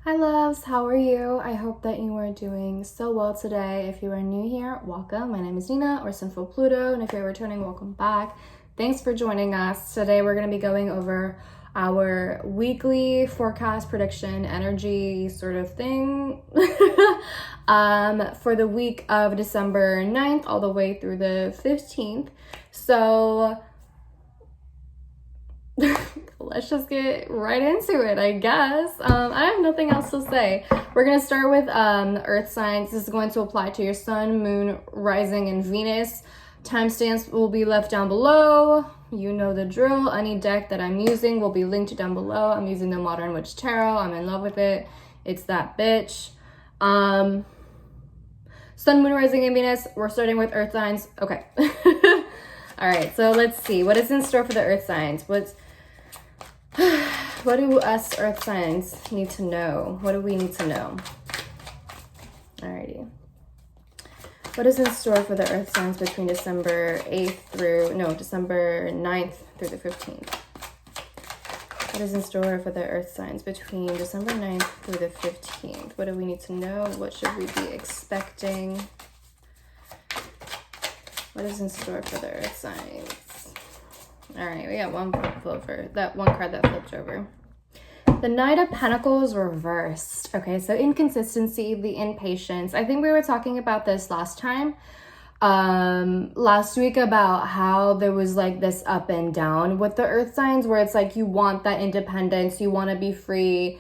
Hi loves, how are you? I hope that you are doing so well today. If you are new here, welcome. My name is Nina or Sinfulpluto, and if you're returning, welcome back. Thanks for joining us. Today we're going to be going over our weekly forecast prediction energy sort of thing for the week of December 9th all the way through the 15th. So let's just get right into it, I guess. I have nothing else to say. We're going to start with earth signs. This is going to apply to your sun, moon, rising, and Venus. Timestamps will be left down below. You know the drill. Any deck that I'm using will be linked down below. I'm using the Modern Witch Tarot. I'm in love with it. It's that bitch. Sun, moon, rising, and Venus. We're starting with earth signs. Okay. All right, so let's see. What is in store for the earth signs? What do us earth signs need to know? What do we need to know? Alrighty. What is in store for the earth signs between December 9th through the 15th? What is in store for the earth signs between December 9th through the 15th? What do we need to know? What should we be expecting? What is in store for the earth signs? All right, we got one card that flipped over. The Knight of Pentacles reversed. Okay, so inconsistency, the impatience. I think we were talking about this last time, last week, about how there was like this up and down with the earth signs where it's like you want that independence, you want to be free,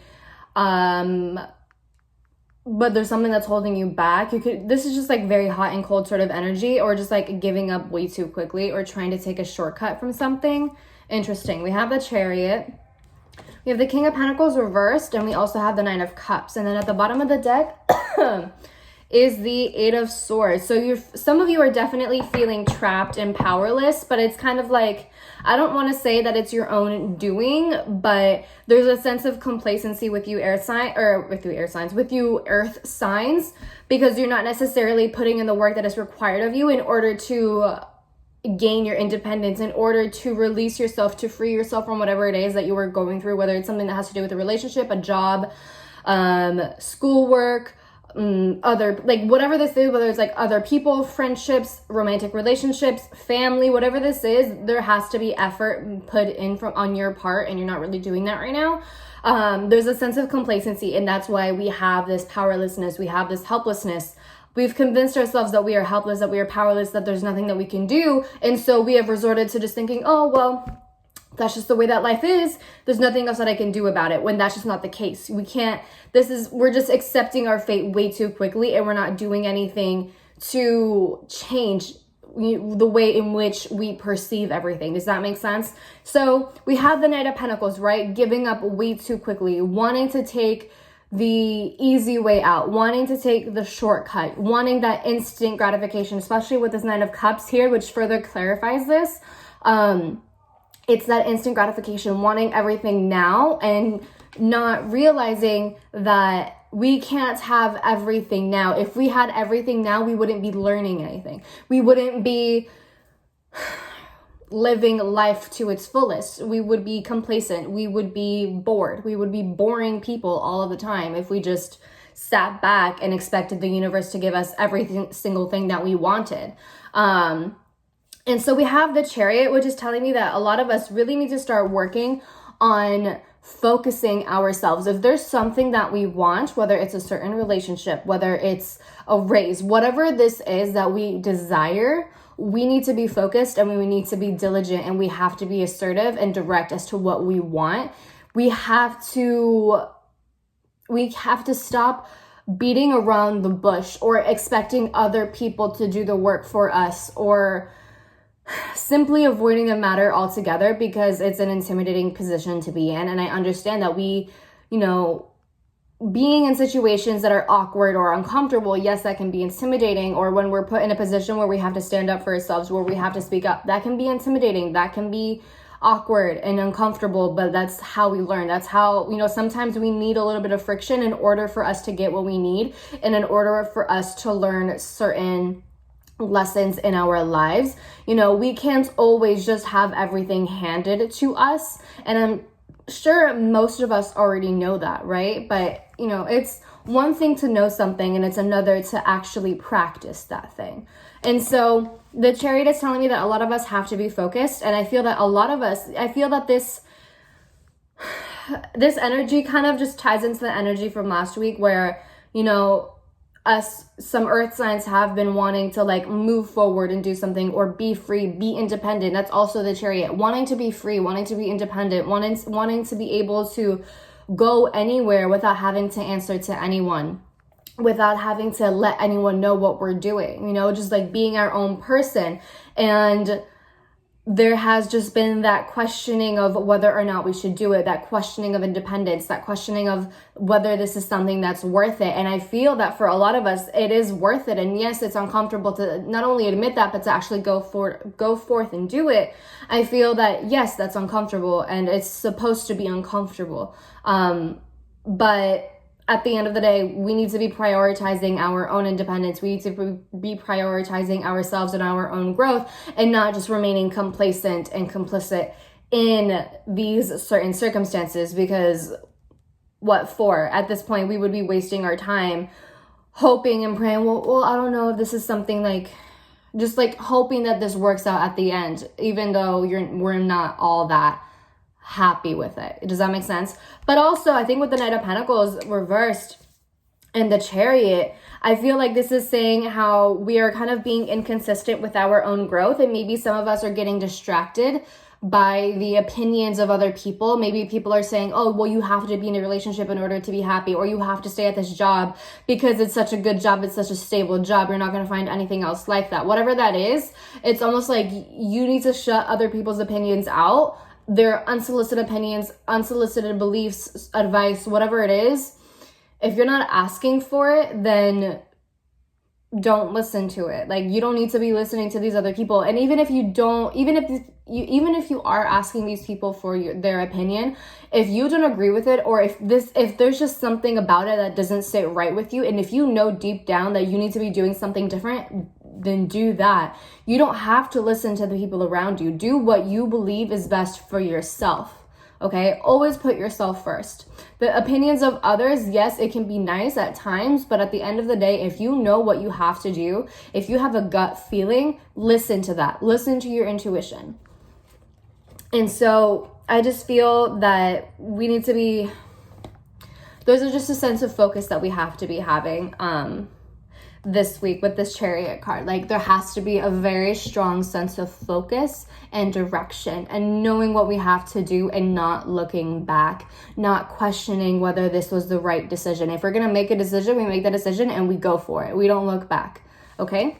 but there's something that's holding you back. This is just like very hot and cold sort of energy, or just like giving up way too quickly or trying to take a shortcut from something. Interesting. We have the Chariot. We have the King of Pentacles reversed, and we also have the Nine of Cups. And then at the bottom of the deck is the Eight of Swords. So some of you are definitely feeling trapped and powerless, but it's kind of like, I don't want to say that it's your own doing, but there's a sense of complacency with you earth signs, because you're not necessarily putting in the work that is required of you in order to gain your independence, in order to release yourself, to free yourself from whatever it is that you were going through, whether it's something that has to do with a relationship, a job, schoolwork, whatever this is, whether it's like other people, friendships, romantic relationships, family, whatever this is, there has to be effort put in on your part, and you're not really doing that right now. There's a sense of complacency, and that's why we have this powerlessness, we have this helplessness. We've convinced ourselves that we are helpless, that we are powerless, that there's nothing that we can do, and so we have resorted to just thinking, oh well, that's just the way that life is. There's nothing else that I can do about it, when that's just not the case. We're just accepting our fate way too quickly, and we're not doing anything to change the way in which we perceive everything. Does that make sense? So we have the Knight of Pentacles, right? Giving up way too quickly, wanting to take the easy way out, wanting to take the shortcut, wanting that instant gratification, especially with this Nine of Cups here, which further clarifies this. It's that instant gratification, wanting everything now, and not realizing that we can't have everything now. If we had everything now, we wouldn't be learning anything. We wouldn't be living life to its fullest. We would be complacent. We would be bored. We would be boring people all of the time if we just sat back and expected the universe to give us every single thing that we wanted. And so we have the Chariot, which is telling me that a lot of us really need to start working on focusing ourselves. If there's something that we want, whether it's a certain relationship, whether it's a raise, whatever this is that we desire, we need to be focused, and we need to be diligent, and we have to be assertive and direct as to what we want. We have to stop beating around the bush or expecting other people to do the work for us, or simply avoiding the matter altogether, because it's an intimidating position to be in. And I understand that being in situations that are awkward or uncomfortable, yes, that can be intimidating. Or when we're put in a position where we have to stand up for ourselves, where we have to speak up, that can be intimidating. That can be awkward and uncomfortable, but that's how we learn. That's how, sometimes we need a little bit of friction in order for us to get what we need, and in order for us to learn certain lessons in our lives. We can't always just have everything handed to us. And I'm sure most of us already know that, right? But you know, it's one thing to know something and it's another to actually practice that thing. And so the Chariot is telling me that a lot of us have to be focused. And I feel that this energy kind of just ties into the energy from last week where, you know, some earth signs have been wanting to like move forward and do something or be free, be independent. That's also the Chariot, wanting to be free, wanting to be independent, wanting to be able to go anywhere without having to answer to anyone, without having to let anyone know what we're doing, you know, just like being our own person. And there has just been that questioning of whether or not we should do it, that questioning of independence, that questioning of whether this is something that's worth it. And I feel that for a lot of us, it is worth it. And yes, it's uncomfortable to not only admit that, but to actually go forth and do it. I feel that, yes, that's uncomfortable and it's supposed to be uncomfortable. But at the end of the day, we need to be prioritizing our own independence. We need to be prioritizing ourselves and our own growth and not just remaining complacent and complicit in these certain circumstances, because what for? At this point, we would be wasting our time hoping and praying, well, I don't know if this is something like, just like hoping that this works out at the end, even though we're not all that happy with it. Does that make sense? But also, I think with the Knight of Pentacles reversed and the Chariot, I feel like this is saying how we are kind of being inconsistent with our own growth, and maybe some of us are getting distracted by the opinions of other people. Maybe people are saying, oh, well, you have to be in a relationship in order to be happy, or you have to stay at this job because it's such a good job, it's such a stable job, you're not going to find anything else like that. Whatever that is, it's almost like you need to shut other people's opinions out, their unsolicited opinions, unsolicited beliefs, advice, whatever it is. If you're not asking for it, then don't listen to it. Like, you don't need to be listening to these other people. And even if you are asking these people for their opinion, if you don't agree with it, or if there's just something about it that doesn't sit right with you, and if you know deep down that you need to be doing something different, then do that. You don't have to listen to the people around you. Do what you believe is best for yourself. Okay, always put yourself first. The opinions of others, yes, it can be nice at times, but at the end of the day, if you know what you have to do, if you have a gut feeling, listen to that. Listen to your intuition. And so I just feel that we need to be, there's just a sense of focus that we have to be having this week with this Chariot card. Like, there has to be a very strong sense of focus and direction and knowing what we have to do and not looking back, not questioning whether this was the right decision. If we're going to make a decision, we make that decision and we go for it. We don't look back. Okay.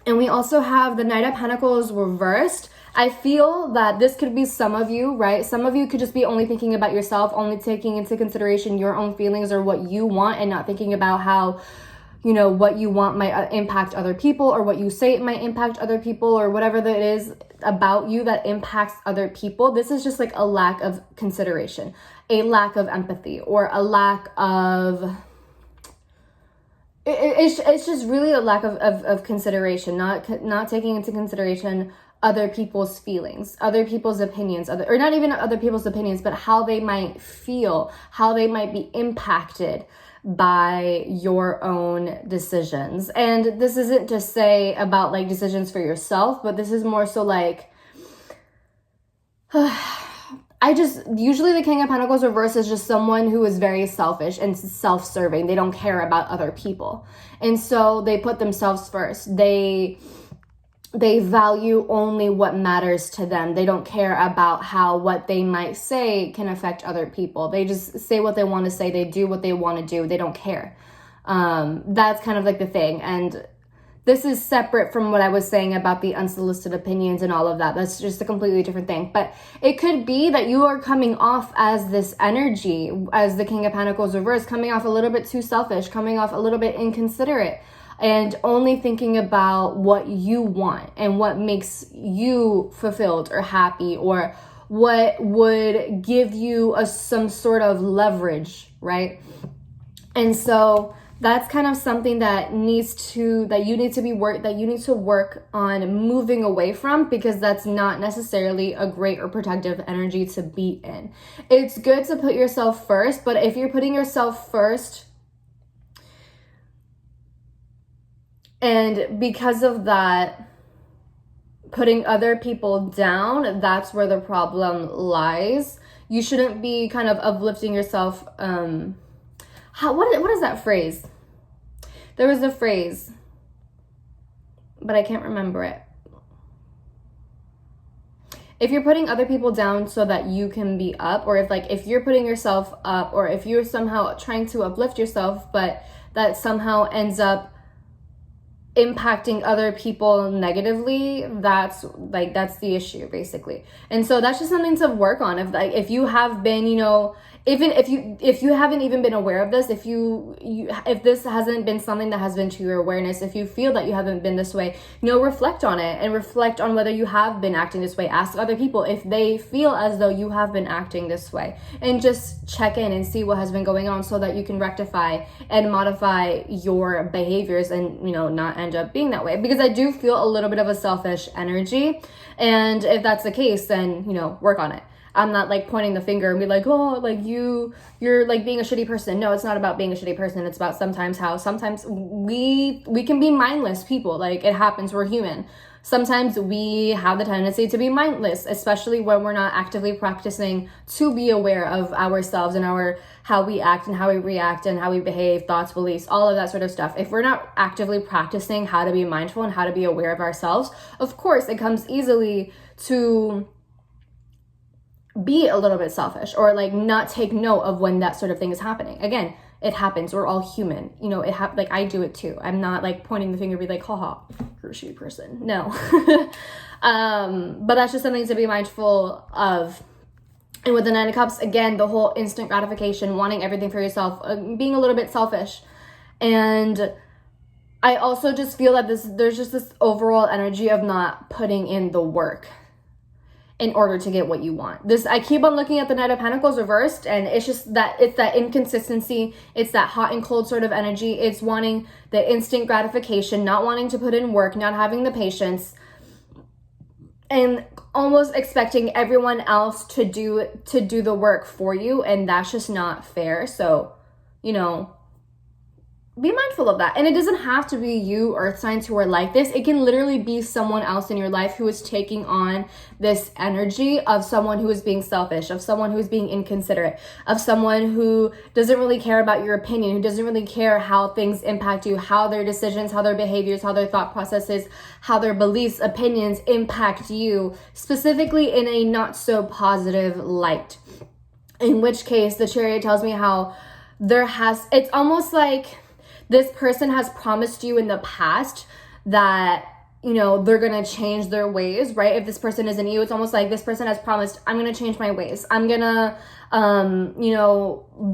And we also have the Knight of Pentacles reversed. I feel that this could be some of you, right? Some of you could just be only thinking about yourself, only taking into consideration your own feelings or what you want, and not thinking about how, you know, what you want might impact other people, or what you say it might impact other people, or whatever that is about you that impacts other people. This is just like a lack of consideration, a lack of empathy, or a lack of, it's just really a lack of consideration, not taking into consideration other people's feelings, other people's opinions, or not even other people's opinions, but how they might feel, how they might be impacted by your own decisions. And this isn't to say about like decisions for yourself, but this is more so like, usually the King of Pentacles reverse is just someone who is very selfish and self-serving. They don't care about other people. And so they put themselves first. They value only what matters to them. They don't care about how what they might say can affect other people. They just say what they want to say. They do what they want to do. They don't care. That's kind of like the thing. And this is separate from what I was saying about the unsolicited opinions and all of that. That's just a completely different thing. But it could be that you are coming off as this energy, as the King of Pentacles reverse, coming off a little bit too selfish, coming off a little bit inconsiderate, and only thinking about what you want and what makes you fulfilled or happy, or what would give you some sort of leverage, right? And so that's kind of something that you need to work on moving away from, because that's not necessarily a great or productive energy to be in. It's good to put yourself first, but if you're putting yourself first and because of that putting other people down, that's where the problem lies. You shouldn't be kind of uplifting yourself. What is that phrase? There was a phrase, but I can't remember it. If you're putting other people down so that you can be up, or if you're putting yourself up, or if you're somehow trying to uplift yourself, but that somehow ends up impacting other people negatively, that's the issue, basically. And so that's just something to work on. If you have been, even if you haven't even been aware of this, if this hasn't been something that has been to your awareness, if you feel that you haven't been this way, reflect on it and reflect on whether you have been acting this way. Ask other people if they feel as though you have been acting this way, and just check in and see what has been going on so that you can rectify and modify your behaviors and, not end up being that way. Because I do feel a little bit of a selfish energy. And if that's the case, then, work on it. I'm not pointing the finger and be like, oh, you're being a shitty person. No, it's not about being a shitty person. It's about sometimes we can be mindless people. It happens. We're human. Sometimes we have the tendency to be mindless, especially when we're not actively practicing to be aware of ourselves and how we act and how we react and how we behave, thoughts, beliefs, all of that sort of stuff. If we're not actively practicing how to be mindful and how to be aware of ourselves, of course, it comes easily to be a little bit selfish or not take note of when that sort of thing is happening. Again, it happens. We're all human. I do it too. I'm not pointing the finger and be like, haha, you're a shitty person. No. But that's just something to be mindful of. And with the Nine of Cups, again, the whole instant gratification, wanting everything for yourself, being a little bit selfish. And I also just feel that there's just this overall energy of not putting in the work in order to get what you want. I keep on looking at the Knight of Pentacles reversed, and it's that inconsistency. It's that hot and cold sort of energy. It's wanting the instant gratification, not wanting to put in work, not having the patience, and almost expecting everyone else to do the work for you, and that's just not fair. So, be mindful of that. And it doesn't have to be you, earth signs, who are like this. It can literally be someone else in your life who is taking on this energy of someone who is being selfish, of someone who is being inconsiderate, of someone who doesn't really care about your opinion, who doesn't really care how things impact you, how their decisions, how their behaviors, how their thought processes, how their beliefs, opinions impact you, specifically in a not so positive light. In which case, the Chariot tells me how it's almost like this person has promised you in the past that, they're going to change their ways, right? If this person isn't you, it's almost like this person has promised, I'm going to change my ways. I'm going to,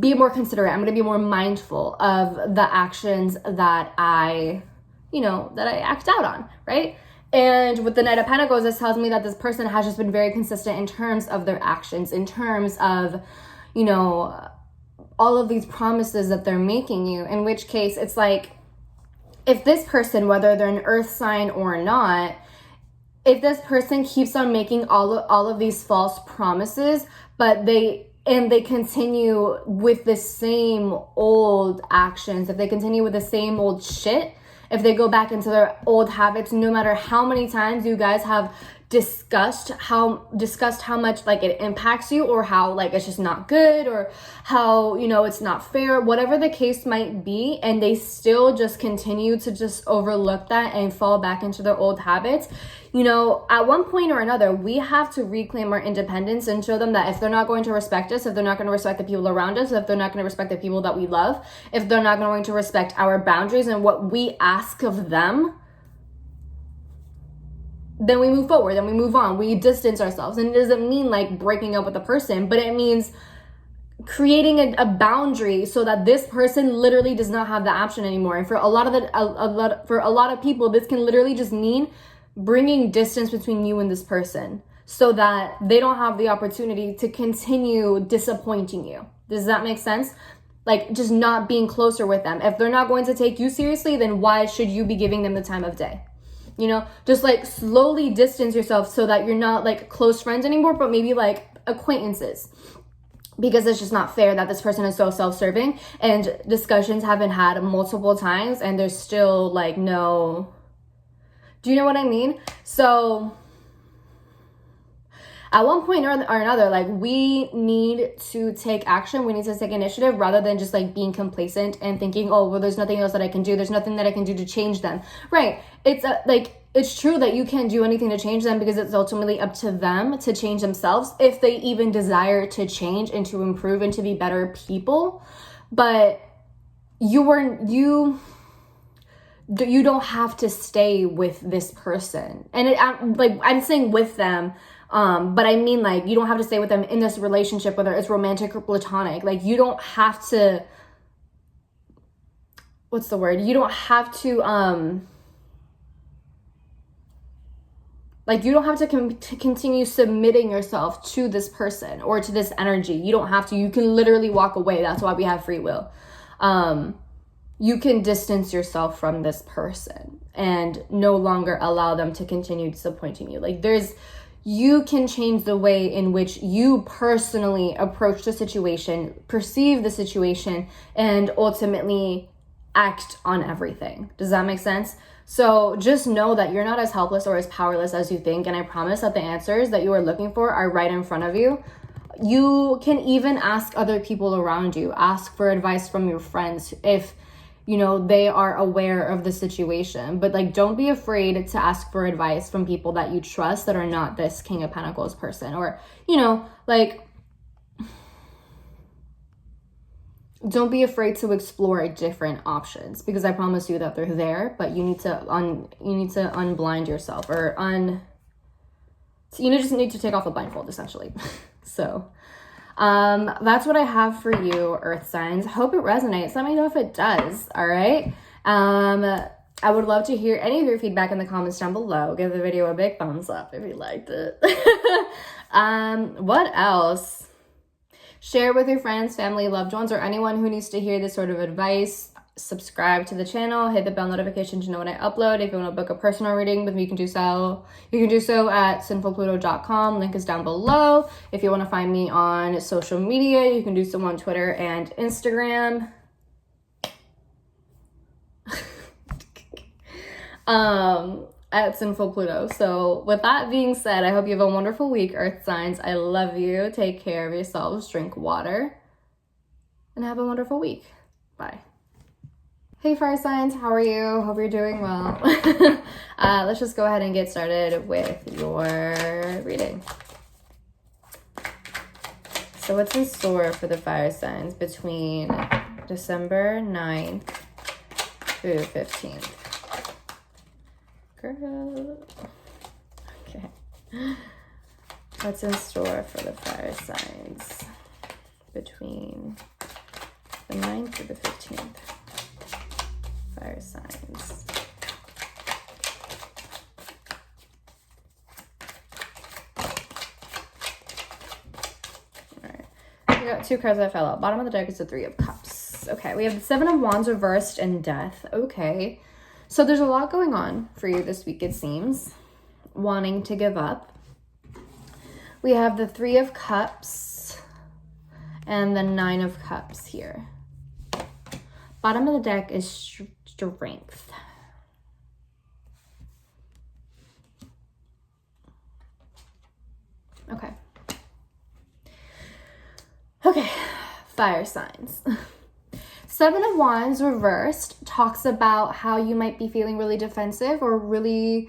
be more considerate. I'm going to be more mindful of the actions that I act out on, right? And with the Knight of Pentacles, this tells me that this person has just been very consistent in terms of their actions, in terms of, all of these promises that they're making you, in which case it's like, if this person, whether they're an earth sign or not, if this person keeps on making all of these false promises, but they continue with the same old actions, if they continue with the same old shit, if they go back into their old habits, no matter how many times you guys have discussed how much it impacts you, or how it's just not good, or how it's not fair, whatever the case might be, and they still just continue to just overlook that and fall back into their old habits, at one point or another, we have to reclaim our independence and show them that if they're not going to respect us, if they're not going to respect the people around us, if they're not going to respect the people that we love, if they're not going to respect our boundaries and what we ask of them, then we move forward, then we move on, we distance ourselves. And it doesn't mean breaking up with a person, but it means creating a boundary so that this person literally does not have the option anymore. And for a lot of people, this can literally just mean bringing distance between you and this person so that they don't have the opportunity to continue disappointing you. Does that make sense? like just not being closer with them. If they're not going to take you seriously, then why should you be giving them the time of day? You know, just like slowly distance yourself so that you're not like close friends anymore, but maybe like acquaintances. Because it's just not fair that this person is so self-serving and discussions have been had multiple times and there's still like no, do you know what I mean? So at one point or another, like we need to take action. We need to take initiative rather than just like being complacent and thinking, oh, well, there's nothing else that I can do. There's nothing that I can do to change them. Right. It's it's true that you can't do anything to change them because it's ultimately up to them to change themselves if they even desire to change and to improve and to be better people. But you don't have to stay with this person. And I'm saying with them, but I mean like you don't have to stay with them in this relationship, whether it's romantic or platonic. Like you don't have to, what's the word? You don't have to, like you don't have to continue submitting yourself to this person or to this energy. You don't have to. You can literally walk away. That's why we have free will. You can distance yourself from this person and no longer allow them to continue disappointing you. Like you can change the way in which you personally approach the situation, perceive the situation, and ultimately act on everything. Does that make sense? So just know that you're not as helpless or as powerless as you think. And I promise that the answers that you are looking for are right in front of you. You can even ask other people around you. Ask for advice from your friends if, you know, they are aware of the situation. But like, don't be afraid to ask for advice from people that you trust that are not this King of Pentacles person. Or, you know, like, don't be afraid to explore different options because I promise you that they're there, but you need to unblind yourself or you just need to take off the blindfold essentially. So that's what I have for you, earth signs. Hope it resonates. Let me know if it does. All right. I would love to hear any of your feedback in the comments down below. Give the video a big thumbs up if you liked it. What else? Share with your friends, family, loved ones, or anyone who needs to hear this sort of advice. Subscribe to the channel. Hit the bell notification to know when I upload. If you want to book a personal reading with me, you can do so. You can do so at sinfulpluto.com. Link is down below. If you want to find me on social media, you can do so on Twitter and Instagram. At Sinfulpluto. So with that being said, I hope you have a wonderful week, earth signs. I love you. Take care of yourselves. Drink water. And have a wonderful week. Bye. Hey fire signs, how are you? Hope you're doing well. Let's just go ahead and get started with your reading. So what's in store for the fire signs between December 9th through 15th? Girl. Okay. What's in store for the fire signs between the 9th to the 15th? Fire signs. Alright. We got two cards that fell out. Bottom of the deck is the Three of Cups. Okay, we have the Seven of Wands reversed and Death. Okay. So there's a lot going on for you this week, it seems. Wanting to give up. We have the Three of Cups and the Nine of Cups here. Bottom of the deck is Strength. Okay. Okay, fire signs. Seven of Wands reversed talks about how you might be feeling really defensive or really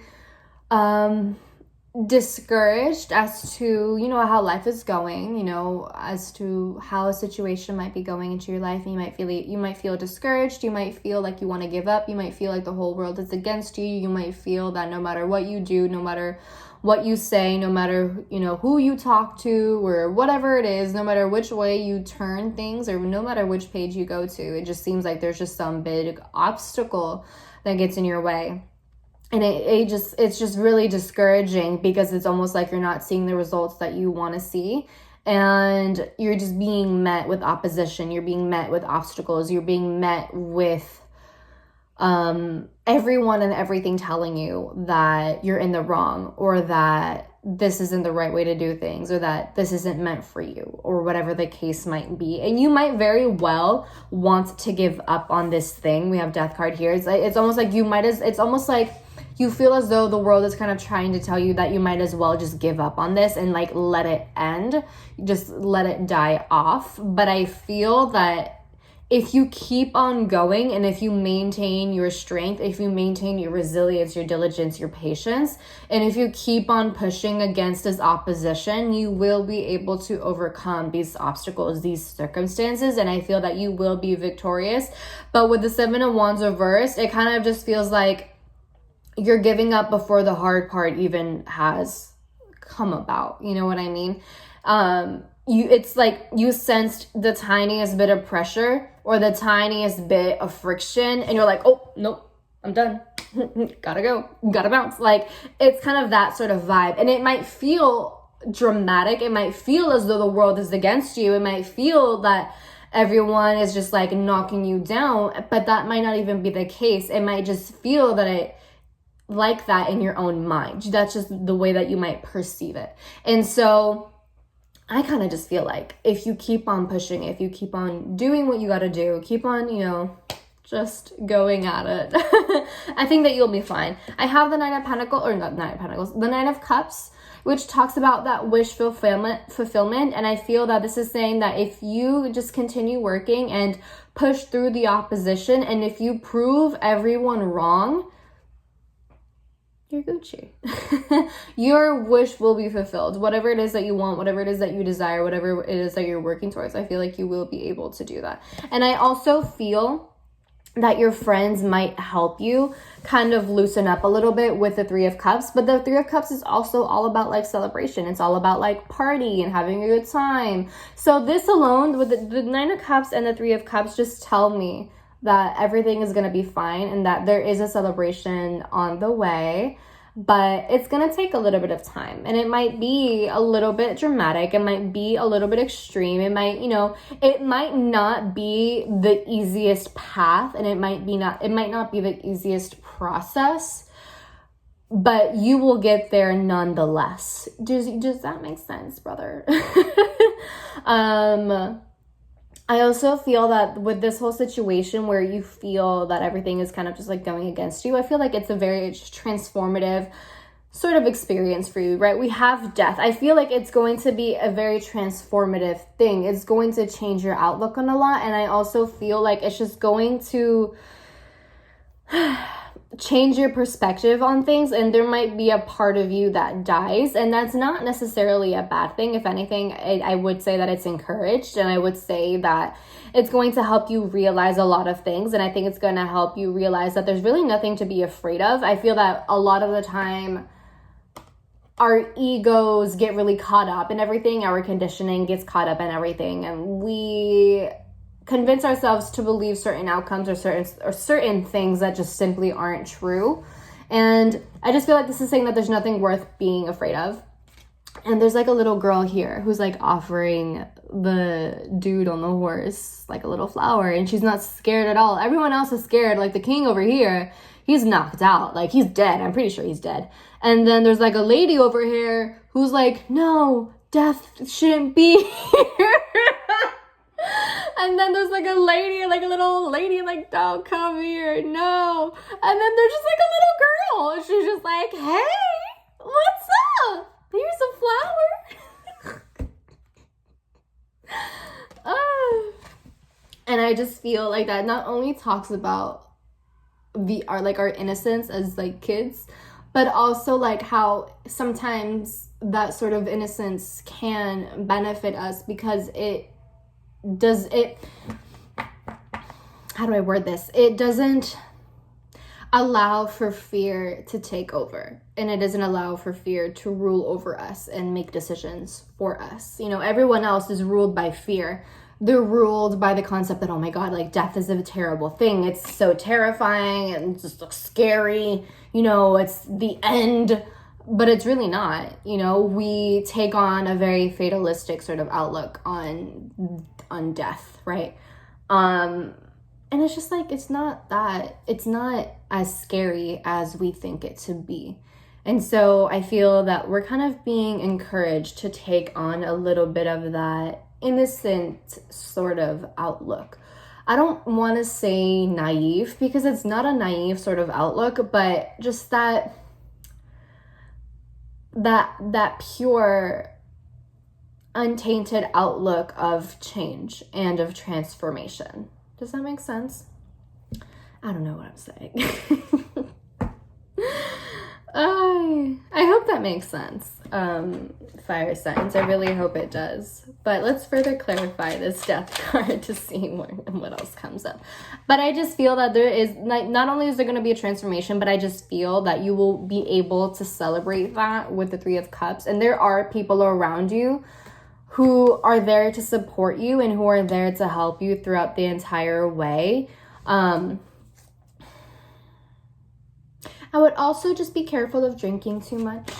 discouraged as to, you know, how life is going, you know, as to how a situation might be going into your life. And you might feel discouraged. You might feel like you want to give up. You might feel like the whole world is against you. You might feel that no matter what you do, no matter what you say, no matter, you know, who you talk to or whatever it is, no matter which way you turn things or no matter which page you go to, it just seems like there's just some big obstacle that gets in your way. And it's just really discouraging because it's almost like you're not seeing the results that you want to see. and you're just being met with opposition, you're being met with obstacles, you're being met with everyone and everything telling you that you're in the wrong, or that this isn't the right way to do things, or that this isn't meant for you, or whatever the case might be. And you might very well want to give up on this thing. We have death card here. It's almost like it's almost like you feel as though the world is kind of trying to tell you that you might as well just give up on this and like let it end, just let it die off. But I feel that if you keep on going, and if you maintain your strength, if you maintain your resilience, your diligence, your patience, and if you keep on pushing against this opposition, you will be able to overcome these obstacles, these circumstances, and I feel that you will be victorious. But with the 7 of Wands reversed, it kind of just feels like you're giving up before the hard part even has come about. You know what I mean? It's like you sensed the tiniest bit of pressure or the tiniest bit of friction, and you're like, oh, nope, I'm done. Gotta go, gotta bounce. Like, it's kind of that sort of vibe. And it might feel dramatic. It might feel as though the world is against you. It might feel that everyone is just like knocking you down, but that might not even be the case. It might just feel that it like that in your own mind. That's just the way that you might perceive it. And so I kind of just feel like if you keep on pushing, if you keep on doing what you got to do, keep on, just going at it, I think that you'll be fine. I have the the Nine of Cups, which talks about that wish fulfillment. And I feel that this is saying that if you just continue working and push through the opposition, and if you prove everyone wrong, you're Gucci. Your wish will be fulfilled. Whatever it is that you want, whatever it is that you desire, whatever it is that you're working towards, I feel like you will be able to do that. And I also feel that your friends might help you kind of loosen up a little bit with the 3 of Cups. But the 3 of Cups is also all about like celebration. It's all about like party and having a good time. So this alone with the 9 of Cups and the 3 of Cups just tell me that everything is going to be fine and that there is a celebration on the way, but it's going to take a little bit of time, and it might be a little bit dramatic. It might be a little bit extreme. It might, it might not be the easiest path, and it might not be the easiest process, but you will get there nonetheless. Does that make sense, brother? I also feel that with this whole situation where you feel that everything is kind of just like going against you, I feel like it's a very transformative sort of experience for you, right? We have death. I feel like it's going to be a very transformative thing. It's going to change your outlook on a lot. And I also feel like it's just going to change your perspective on things, and there might be a part of you that dies, and that's not necessarily a bad thing. If anything, I would say that it's encouraged, and I would say that it's going to help you realize a lot of things, and I think it's going to help you realize that there's really nothing to be afraid of. I feel that a lot of the time our egos get really caught up in everything, our conditioning gets caught up in everything, and we convince ourselves to believe certain outcomes or certain things that just simply aren't true. And I just feel like this is saying that there's nothing worth being afraid of. And there's like a little girl here who's like offering the dude on the horse like a little flower, and she's not scared at all. Everyone else is scared. Like the king over here, he's knocked out. Like he's dead. I'm pretty sure he's dead. And then there's like a lady over here who's like, no, death shouldn't be here. And then there's like a lady, like a little old lady, like, don't come here, no. And then there's just like a little girl. And she's just like, hey, what's up? Here's a flower. And I just feel like that not only talks about our innocence as like kids, but also like how sometimes that sort of innocence can benefit us because how do I word this? It doesn't allow for fear to take over, and it doesn't allow for fear to rule over us and make decisions for us. Everyone else is ruled by fear. They're ruled by the concept that, oh my God, like death is a terrible thing. It's so terrifying and just scary. It's the end but it's really not. You know, we take on a very fatalistic sort of outlook on death, right? And it's just like, it's not as scary as we think it to be. And so I feel that we're kind of being encouraged to take on a little bit of that innocent sort of outlook. I don't want to say naive, because it's not a naive sort of outlook, but just that pure, untainted outlook of change and of transformation. Does that make sense? I don't know what I'm saying. I hope that makes sense, fire signs. I really hope it does. But let's further clarify this death card to see what else comes up. But I just feel that there is, like, not only is there going to be a transformation, but I just feel that you will be able to celebrate that with the Three of Cups. And there are people around you who are there to support you and who are there to help you throughout the entire way. I would also just be careful of drinking too much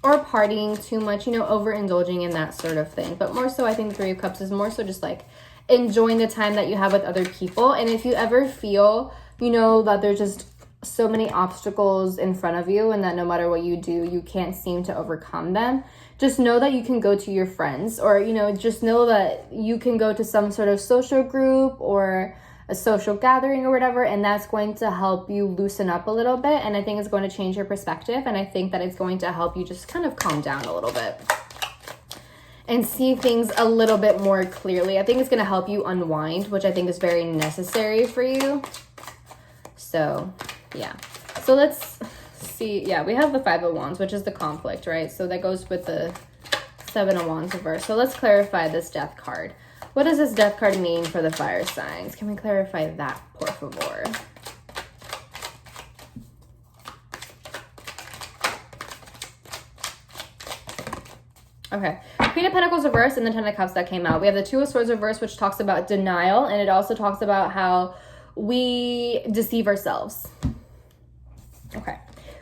or partying too much, you know, overindulging in that sort of thing. But more so, I think the Three of Cups is more so just like enjoying the time that you have with other people. And if you ever feel, you know, that there's just so many obstacles in front of you and that no matter what you do, you can't seem to overcome them, just know that you can go to your friends, or, you know, just know that you can go to some sort of social group or a social gathering or whatever, and that's going to help you loosen up a little bit. And I think it's going to change your perspective, and I think that it's going to help you just kind of calm down a little bit and see things a little bit more clearly. I think it's going to help you unwind, which I think is very necessary for you. So yeah, so let's see. Yeah, we have the Five of Wands, which is the conflict, right? So that goes with the Seven of Wands reverse. So let's clarify this death card. What does this death card mean for the fire signs? Can we clarify that, por favor? Okay, Queen of Pentacles reverse and the Ten of Cups that came out. We have the Two of Swords reverse, which talks about denial, and it also talks about how we deceive ourselves. Okay,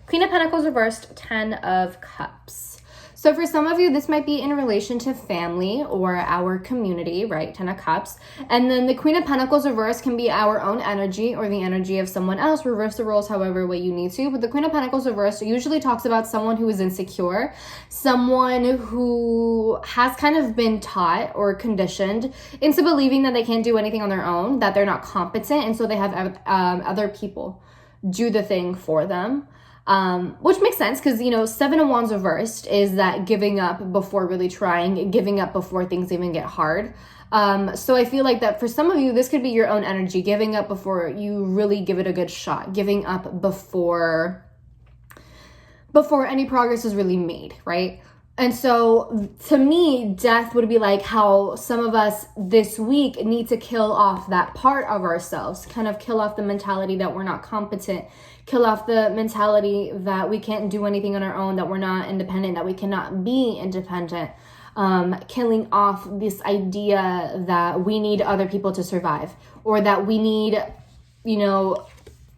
Queen of Pentacles reversed, Ten of Cups. So for some of you, this might be in relation to family or our community, right? Ten of Cups. And then the Queen of Pentacles reverse can be our own energy or the energy of someone else. Reverse the roles however way you need to. But the Queen of Pentacles reverse usually talks about someone who is insecure, someone who has kind of been taught or conditioned into believing that they can't do anything on their own, that they're not competent, and so they have other people do the thing for them. Which makes sense because, you know, Seven of Wands reversed is that giving up before really trying, giving up before things even get hard. So I feel like that for some of you, this could be your own energy, giving up before you really give it a good shot, giving up before any progress is really made, right? And so to me, death would be like how some of us this week need to kill off that part of ourselves, kind of kill off the mentality that we're not competent, kill off the mentality that we can't do anything on our own, that we're not independent, that we cannot be independent. Killing off this idea that we need other people to survive, or that we need, you know,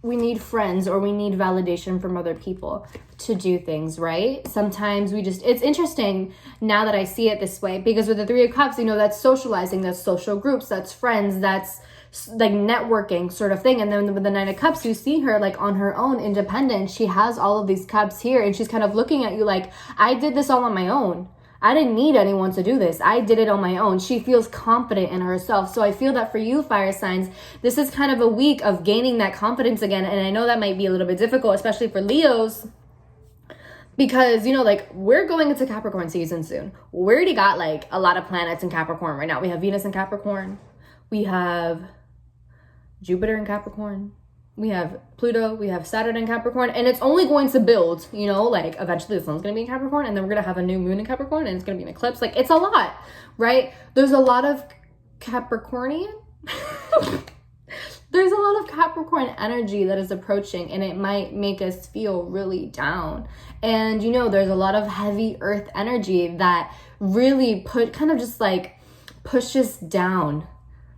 we need friends or we need validation from other people to do things, right? Sometimes we just, it's interesting now that I see it this way, because with the Three of Cups, you know, that's socializing, that's social groups, that's friends, that's like networking sort of thing. And then with the Nine of Cups, you see her like on her own, independent. She has all of these cups here and she's kind of looking at you like, I did this all on my own. I didn't need anyone to do this. I did it on my own. She feels confident in herself. So I feel that for you, fire signs, this is kind of a week of gaining that confidence again. And I know that might be a little bit difficult, especially for Leos, because, you know, like, we're going into Capricorn season soon. We already got like a lot of planets in Capricorn right now. We have Venus in Capricorn. We have Jupiter in Capricorn. We have Pluto, we have Saturn in Capricorn, and it's only going to build, you know, like eventually the sun's going to be in Capricorn, and then we're going to have a new moon in Capricorn, and it's going to be an eclipse. Like, it's a lot, right? There's a lot of Capricornian. There's a lot of Capricorn energy that is approaching, and it might make us feel really down. And, you know, there's a lot of heavy earth energy that really kind of just like pushes down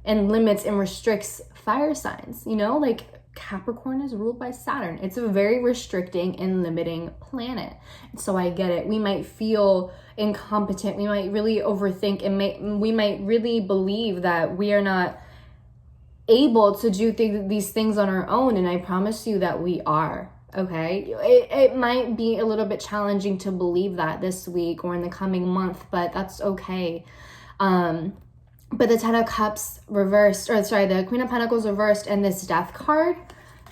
and limits and restricts fire signs, you know, like Capricorn is ruled by Saturn. It's a very restricting and limiting planet. So I get it. We might feel incompetent. We might really overthink, and we might really believe that we are not able to do these things on our own. And I promise you that we are. Okay, it might be a little bit challenging to believe that this week or in the coming month, but that's okay. But the Ten of Cups reversed, or sorry, the Queen of Pentacles reversed, and this Death card,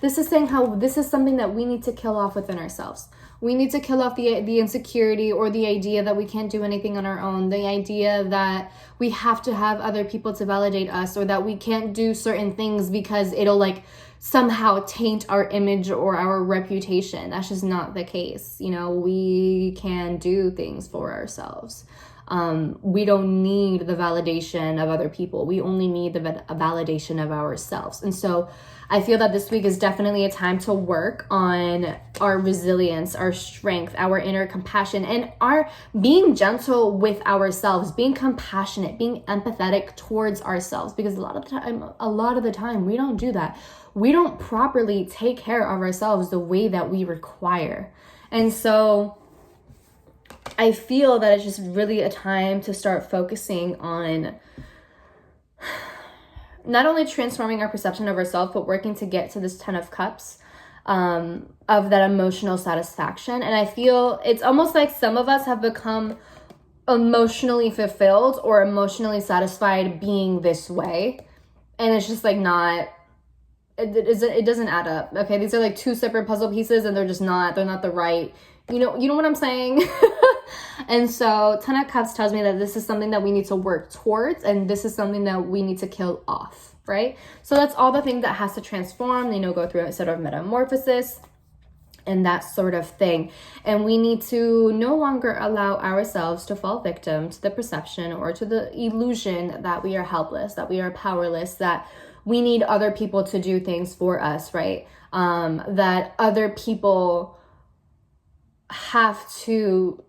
this is saying how this is something that we need to kill off within ourselves. We need to kill off the insecurity, or the idea that we can't do anything on our own, the idea that we have to have other people to validate us, or that we can't do certain things because it'll like somehow taint our image or our reputation. That's just not the case. You know, we can do things for ourselves. We don't need the validation of other people. We only need the validation of ourselves. And so I feel that this week is definitely a time to work on our resilience, our strength, our inner compassion, and our being gentle with ourselves, being compassionate, being empathetic towards ourselves. Because a lot of the time we don't do that. We don't properly take care of ourselves the way that we require. And so I feel that it's just really a time to start focusing on not only transforming our perception of ourselves, but working to get to this 10 of Cups, of that emotional satisfaction. And I feel it's almost like some of us have become emotionally fulfilled or emotionally satisfied being this way. And it's just like it doesn't add up. Okay, these are like two separate puzzle pieces, and they're not the right, you know what I'm saying? And so 10 of Cups tells me that this is something that we need to work towards, and this is something that we need to kill off, right? So that's all the thing that has to transform, go through a sort of metamorphosis and that sort of thing. And we need to no longer allow ourselves to fall victim to the perception or to the illusion that we are helpless, that we are powerless, that we need other people to do things for us, right? That other people have to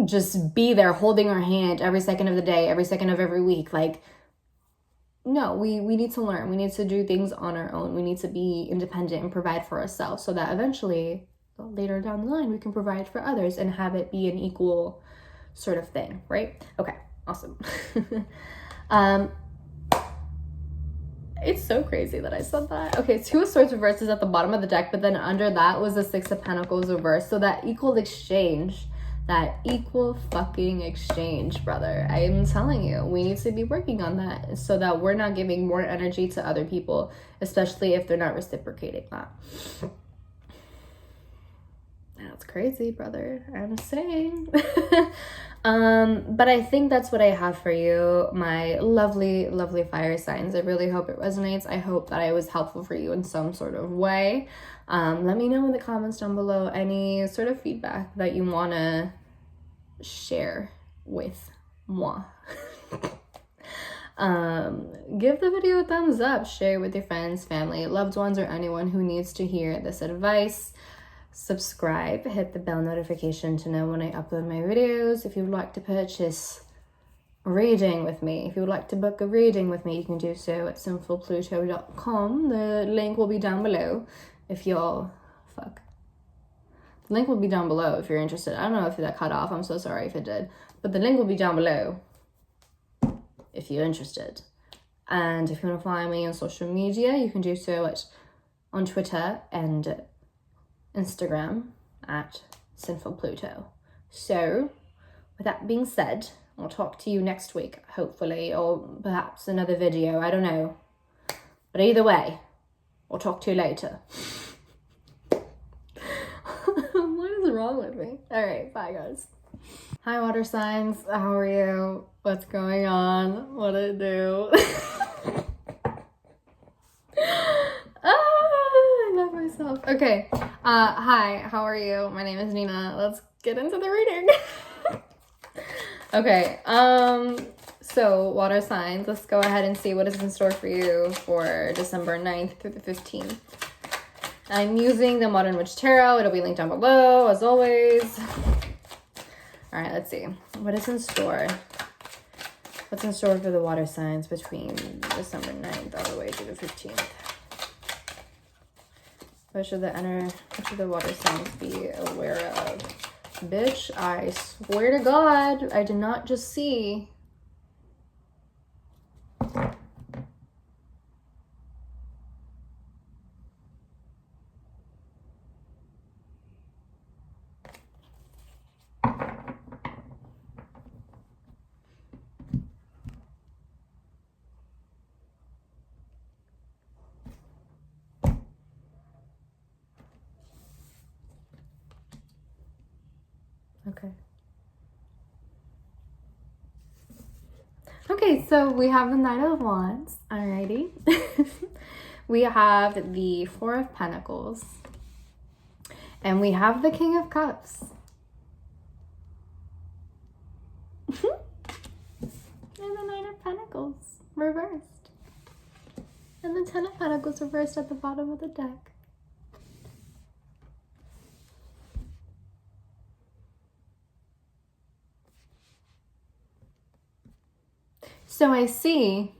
just be there holding our hand every second of the day, every second of every week. Like, no, we need to learn. We need to do things on our own. We need to be independent and provide for ourselves so that eventually, later down the line, we can provide for others and have it be an equal sort of thing, right? Okay, awesome. It's so crazy that I said that. Okay, Two of Swords reversed is at the bottom of the deck, but then under that was the Six of Pentacles reversed. So that equal exchange, that equal fucking exchange, brother. I am telling you, we need to be working on that so that we're not giving more energy to other people, especially if they're not reciprocating that. That's crazy, brother. I'm saying. But I think that's what I have for you, my lovely, lovely fire signs. I really hope it resonates. I hope that I was helpful for you in some sort of way. Let me know in the comments down below any sort of feedback that you want to share with moi. Give the video a thumbs up, share with your friends, family, loved ones, or anyone who needs to hear this advice. Subscribe, hit the bell notification to know when I upload my videos. If you would like to purchase a reading with me, if you would like to book a reading with me, you can do so at sinfulpluto.com. The link will be down below if y'all the link will be down below if you're interested. I don't know if that cut off. I'm so sorry if it did, but the link will be down below if you're interested. And if you want to follow me on social media, you can do so on Twitter and Instagram at Sinfulpluto. So with that being said, I'll talk to you next week, hopefully, or perhaps another video, I don't know. But either way, I'll talk to you later. What is wrong with me? All right, bye guys. Hi water signs, how are you? What's going on? What did it do? Myself. Okay. Hi, how are you? My name is Nina. Let's get into the reading. Okay. So water signs, let's go ahead and see what is in store for you for December 9th through the 15th. I'm using the Modern Witch Tarot. It'll be linked down below, as always. All right, let's see. What is in store? What's in store for the water signs between December 9th all the way to the 15th? What should the water signs be aware of? Bitch, I swear to God, I did not just see. Okay. Okay, so we have the Knight of Wands. Alrighty. We have the Four of Pentacles. And we have the King of Cups. And the Knight of Pentacles reversed. And the Ten of Pentacles reversed at the bottom of the deck. So I see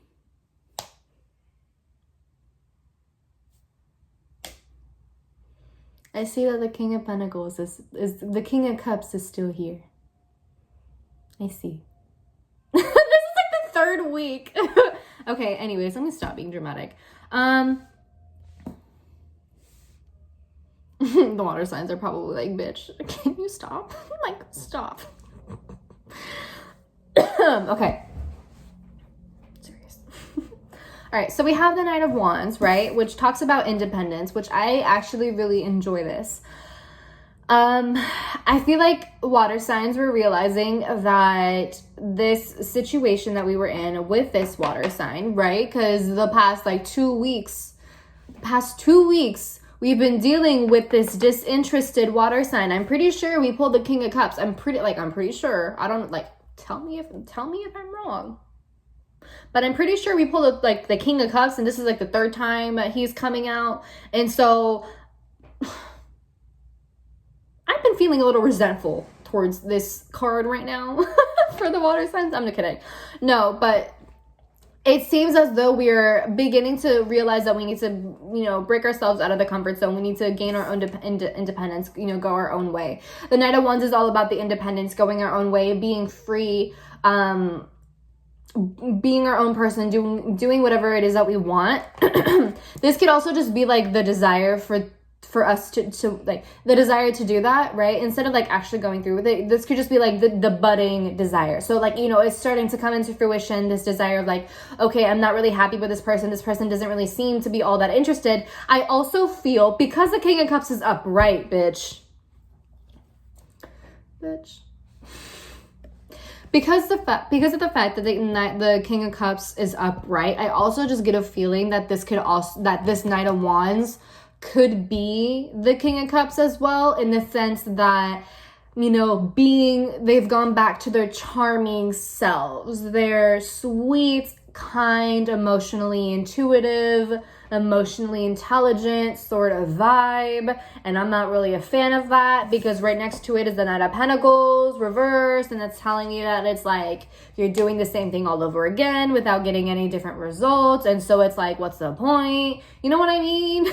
that the King of Pentacles is the King of Cups is still here. I see. This is like the third week. Okay, anyways, I'm gonna stop being dramatic. The water signs are probably like, bitch, can you stop? Like, stop. Okay. All right, so we have the Knight of Wands, right? Which talks about independence, which I actually really enjoy this. I feel like water signs were realizing that this situation that we were in with this water sign, right? Because the past 2 weeks, we've been dealing with this disinterested water sign. I'm pretty sure we pulled the King of Cups. I'm pretty sure. I don't tell me if I'm wrong. But I'm pretty sure we pulled the King of Cups, and this is the third time he's coming out. And so I've been feeling a little resentful towards this card right now for the water signs. I'm not kidding. No, but it seems as though we're beginning to realize that we need to, break ourselves out of the comfort zone. We need to gain our own independence, go our own way. The Knight of Wands is all about the independence, going our own way, being free, being our own person, doing whatever it is that we want. This could also just be the desire for us to the desire to do that, right? Instead of actually going through with it, this could just be the budding desire. So it's starting to come into fruition, this desire of okay, I'm not really happy with this person doesn't really seem to be all that interested. I also feel, because the King of Cups is upright, bitch. Because of the fact that the King of Cups is upright, I also just get a feeling that this Knight of Wands could be the King of Cups as well, in the sense that, they've gone back to their charming selves, their sweet, kind, emotionally intuitive, emotionally intelligent sort of vibe. And I'm not really a fan of that, because right next to it is the Knight of Pentacles reversed, and it's telling you that it's you're doing the same thing all over again without getting any different results. And so it's what's the point? You know what I mean?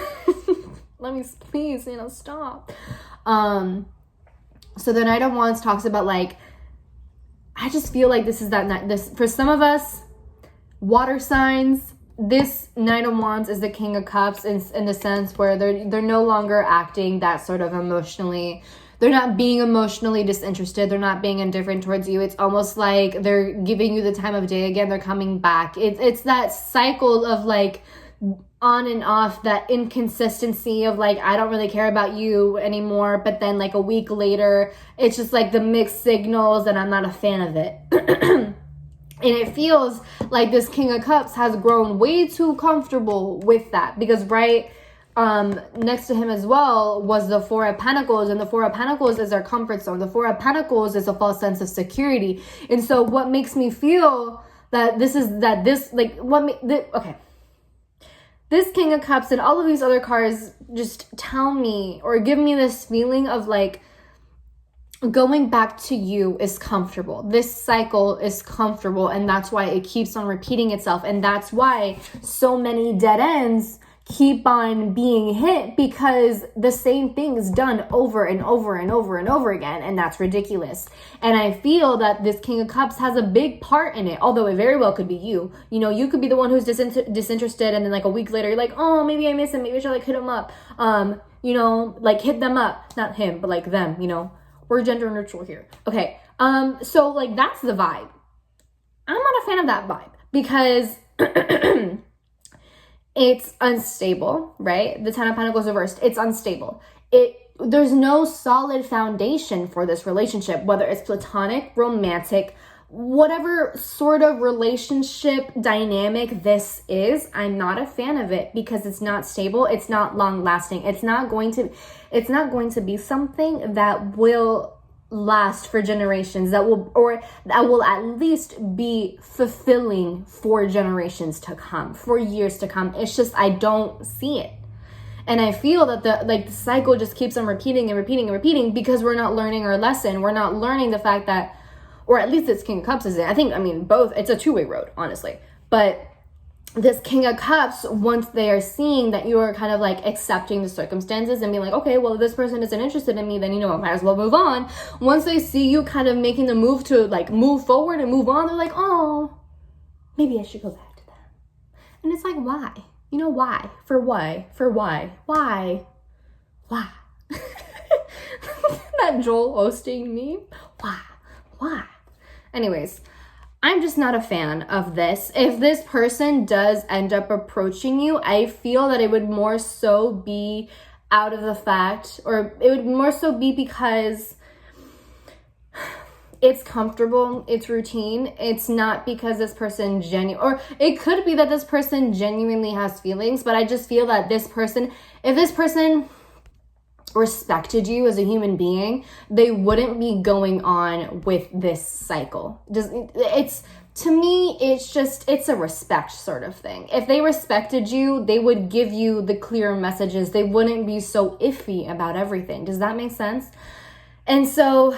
Let me please, stop. So the Knight of Wands talks about I just feel this is that night. This, for some of us water signs, this Knight of Wands is the King of Cups in the sense where they're no longer acting that sort of emotionally. They're not being emotionally disinterested. They're not being indifferent towards you. It's almost like they're giving you the time of day again. They're coming back. It's that cycle of on and off, that inconsistency of I don't really care about you anymore, but then a week later it's just the mixed signals, and I'm not a fan of it. And it feels like this King of Cups has grown way too comfortable with that, because next to him as well was the Four of Pentacles, and the Four of Pentacles is our comfort zone. The Four of Pentacles is a false sense of security. And so what makes me feel that this King of Cups and all of these other cards just tell me, or give me this feeling of going back to you is comfortable. This cycle is comfortable, and that's why it keeps on repeating itself. And that's why so many dead ends keep on being hit because the same thing is done over and over and over and over again, and that's ridiculous. And I feel that this King of Cups has a big part in it, although it very well could be you. You know, you could be the one who's disinterested, and then like a week later you're like, oh, maybe I miss him, maybe I should like hit him up, you know, like hit them up, not him, but like them, you know, we're gender neutral here. Okay, so like that's the vibe. I'm not a fan of that vibe because it's unstable, right? The Ten of Pentacles reversed, it's unstable. There's no solid foundation for this relationship, whether it's platonic, romantic, whatever sort of relationship dynamic this is. I'm not a fan of it because it's not stable, it's not long lasting. It's not going to be something that will last for generations, that will at least be fulfilling for generations to come, for years to come. It's just, I don't see it. And I feel that the cycle just keeps on repeating and repeating and repeating because we're not learning our lesson. We're not learning the fact that, or at least it's King of Cups, isn't it? I mean, both, it's a two-way road, honestly. But this King of Cups, once they are seeing that you are kind of like accepting the circumstances and being like, okay, well, if this person isn't interested in me, then, you know, I might as well move on. Once they see you kind of making the move to like move forward and move on, they're like, oh, maybe I should go back to them. And it's like, why? You know, why? For why? For why? Why? Why? That Joel Osteen meme? Why? Why? Anyways, I'm just not a fan of this. If this person does end up approaching you, I feel that it would more so be out of the fact, or it would more so be because it's comfortable, it's routine. It's not because this person or it could be that this person genuinely has feelings, but I just feel that this person, if this person respected you as a human being, they wouldn't be going on with this cycle. To me, it's a respect sort of thing. If they respected you, they would give you the clear messages. They wouldn't be so iffy about everything. Does that make sense? And so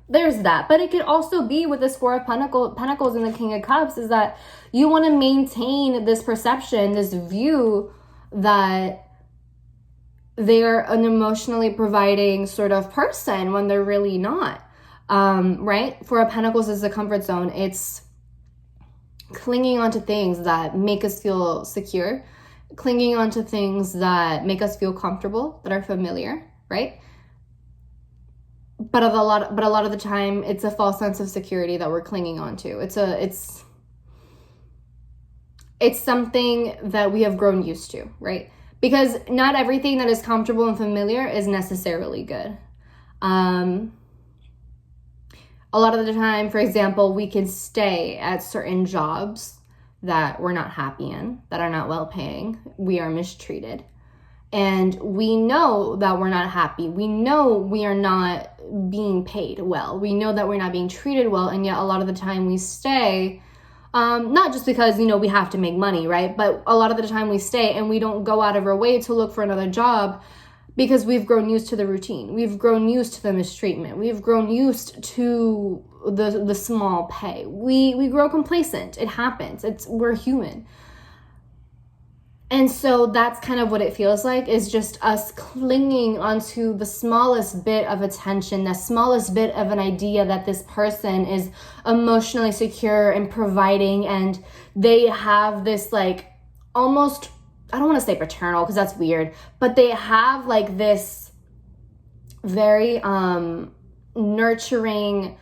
there's that. But it could also be with this Four of Pentacles and the King of Cups, is that you want to maintain this perception, this view that they're an emotionally providing sort of person when they're really not, right? Four of Pentacles is the comfort zone. It's clinging onto things that make us feel secure, clinging onto things that make us feel comfortable, that are familiar, right? But a lot of the time, it's a false sense of security that we're clinging onto. It's something that we have grown used to, right? Because not everything that is comfortable and familiar is necessarily good. A lot of the time, for example, we can stay at certain jobs that we're not happy in, that are not well paying. We are mistreated. And we know that we're not happy. We know we are not being paid well. We know that we're not being treated well. And yet a lot of the time we stay, not just because, you know, we have to make money, right? But a lot of the time we stay and we don't go out of our way to look for another job because we've grown used to the routine. We've grown used to the mistreatment. We've grown used to the small pay. We grow complacent. It happens. We're human. And so that's kind of what it feels like, is just us clinging onto the smallest bit of attention, the smallest bit of an idea that this person is emotionally secure and providing, and they have this like almost, I don't want to say paternal because that's weird, but they have like this very nurturing,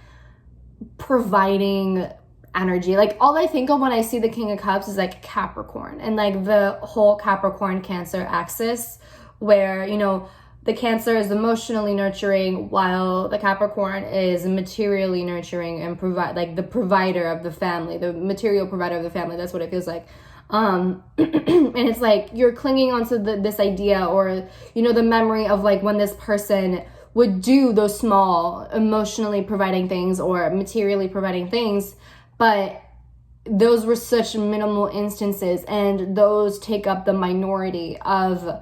providing energy. Like all I think of when I see the King of Cups is like Capricorn and like the whole Capricorn Cancer axis, where, you know, the Cancer is emotionally nurturing while the Capricorn is materially nurturing and the provider of the family, the material provider of the family. That's what it feels like. And it's like you're clinging onto this idea, or, you know, the memory of like when this person would do those small emotionally providing things or materially providing things, but those were such minimal instances, and those take up the minority of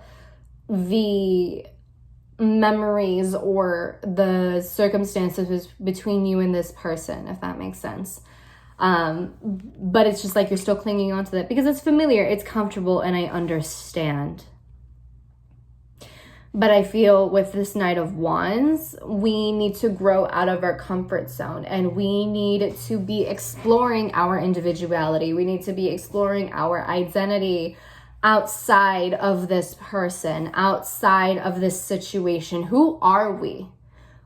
the memories or the circumstances between you and this person, if that makes sense. But it's just like you're still clinging onto that because it's familiar, it's comfortable, and I understand. But I feel with this Knight of Wands, we need to grow out of our comfort zone, and we need to be exploring our individuality. We need to be exploring our identity outside of this person, outside of this situation. Who are we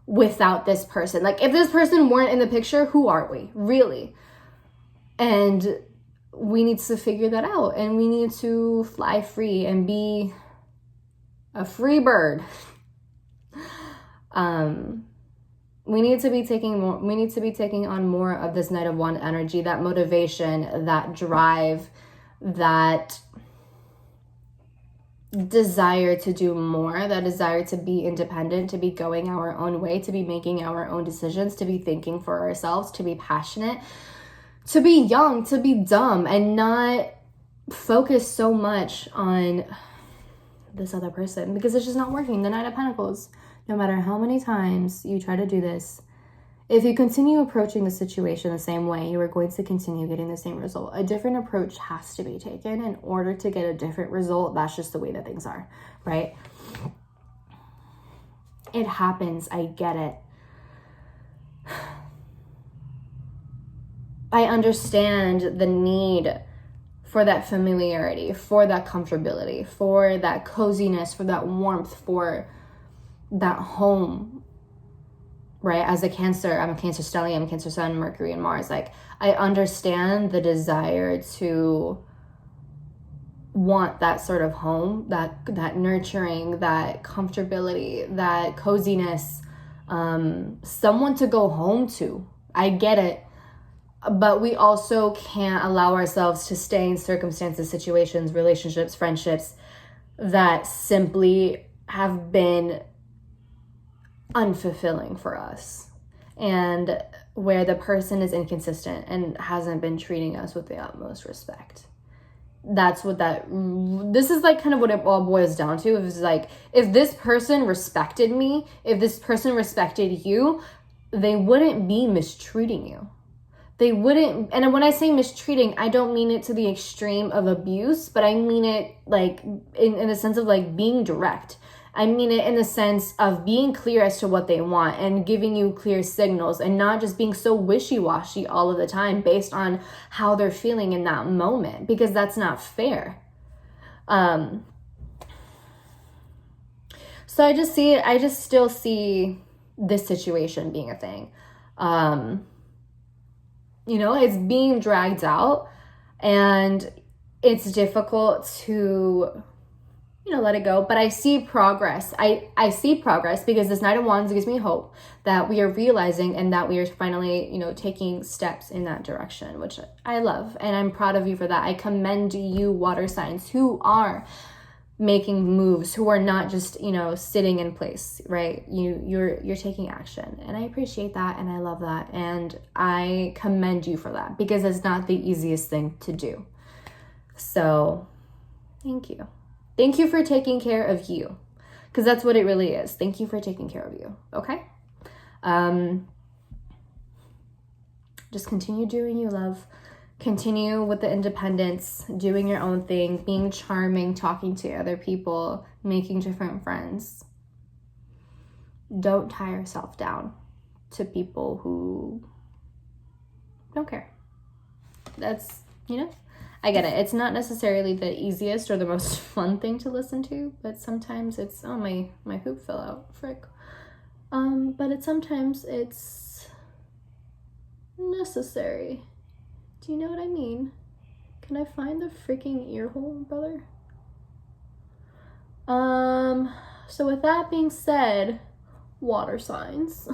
without this person? Like, if this person weren't in the picture, who are we, really? And we need to figure that out, and we need to fly free and be a free bird. We need to be taking on more of this Knight of Wands energy, that motivation, that drive, that desire to do more, that desire to be independent, to be going our own way, to be making our own decisions, to be thinking for ourselves, to be passionate, to be young, to be dumb, and not focus so much on this other person, because it's just not working. The Knight of Pentacles, no matter how many times you try to do this, if you continue approaching the situation the same way, you are going to continue getting the same result. A different approach has to be taken in order to get a different result. That's just the way that things are, right? It happens. I get it. I understand the need for that familiarity, for that comfortability, for that coziness, for that warmth, for that home, right? As a Cancer, I'm a Cancer stellium, I'm a Cancer Sun, Mercury, and Mars. Like, I understand the desire to want that sort of home, that nurturing, that comfortability, that coziness, someone to go home to. I get it. But we also can't allow ourselves to stay in circumstances, situations, relationships, friendships that simply have been unfulfilling for us, and where the person is inconsistent and hasn't been treating us with the utmost respect. This is like kind of what it all boils down to. It's like, if this person respected me, if this person respected you, they wouldn't be mistreating you. They wouldn't, and when I say mistreating, I don't mean it to the extreme of abuse, but I mean it like in the sense of like being direct. I mean it in the sense of being clear as to what they want and giving you clear signals, and not just being so wishy-washy all of the time based on how they're feeling in that moment, because that's not fair. So I just still see this situation being a thing. It's being dragged out, and it's difficult to, let it go. But I see progress. I see progress, because this Knight of Wands gives me hope that we are realizing, and that we are finally, taking steps in that direction, which I love. And I'm proud of you for that. I commend you, water signs, who are making moves, who are not just, sitting in place, right? You're taking action, and I appreciate that, and I love that, and I commend you for that, because it's not the easiest thing to do. So thank you for taking care of you, because that's what it really is. Thank you for taking care of you. Okay. Just continue doing you love. Continue with the independence, doing your own thing, being charming, talking to other people, making different friends. Don't tie yourself down to people who don't care. That's, I get it. It's not necessarily the easiest or the most fun thing to listen to, but sometimes it's, oh, my hoop fell out, frick. But sometimes it's necessary. Do you know what I mean? Can I find the freaking ear hole, brother? So with that being said, water signs.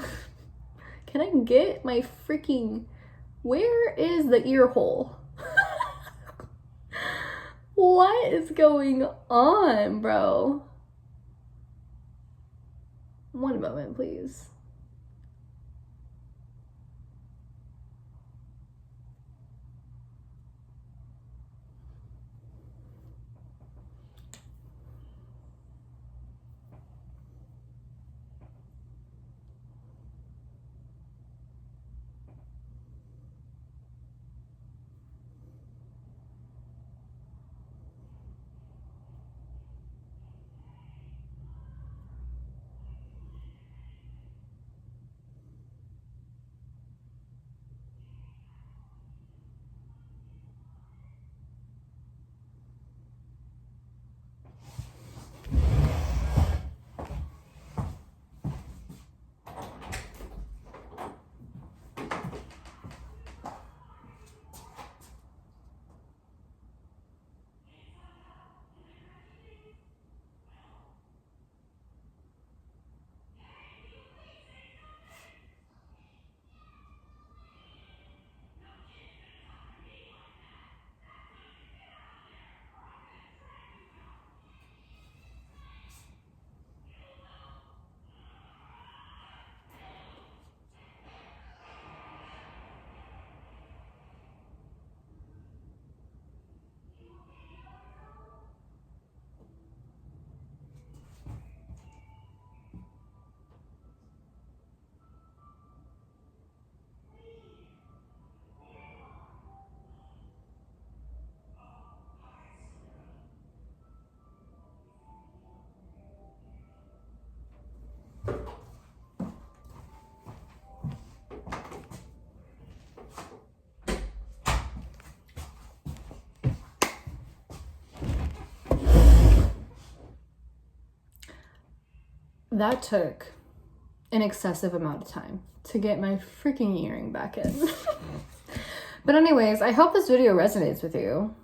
Can I get my freaking... Where is the ear hole? What is going on, bro? One moment, please. that took an excessive amount of time to get my freaking earring back in. But anyways, I hope this video resonates with you.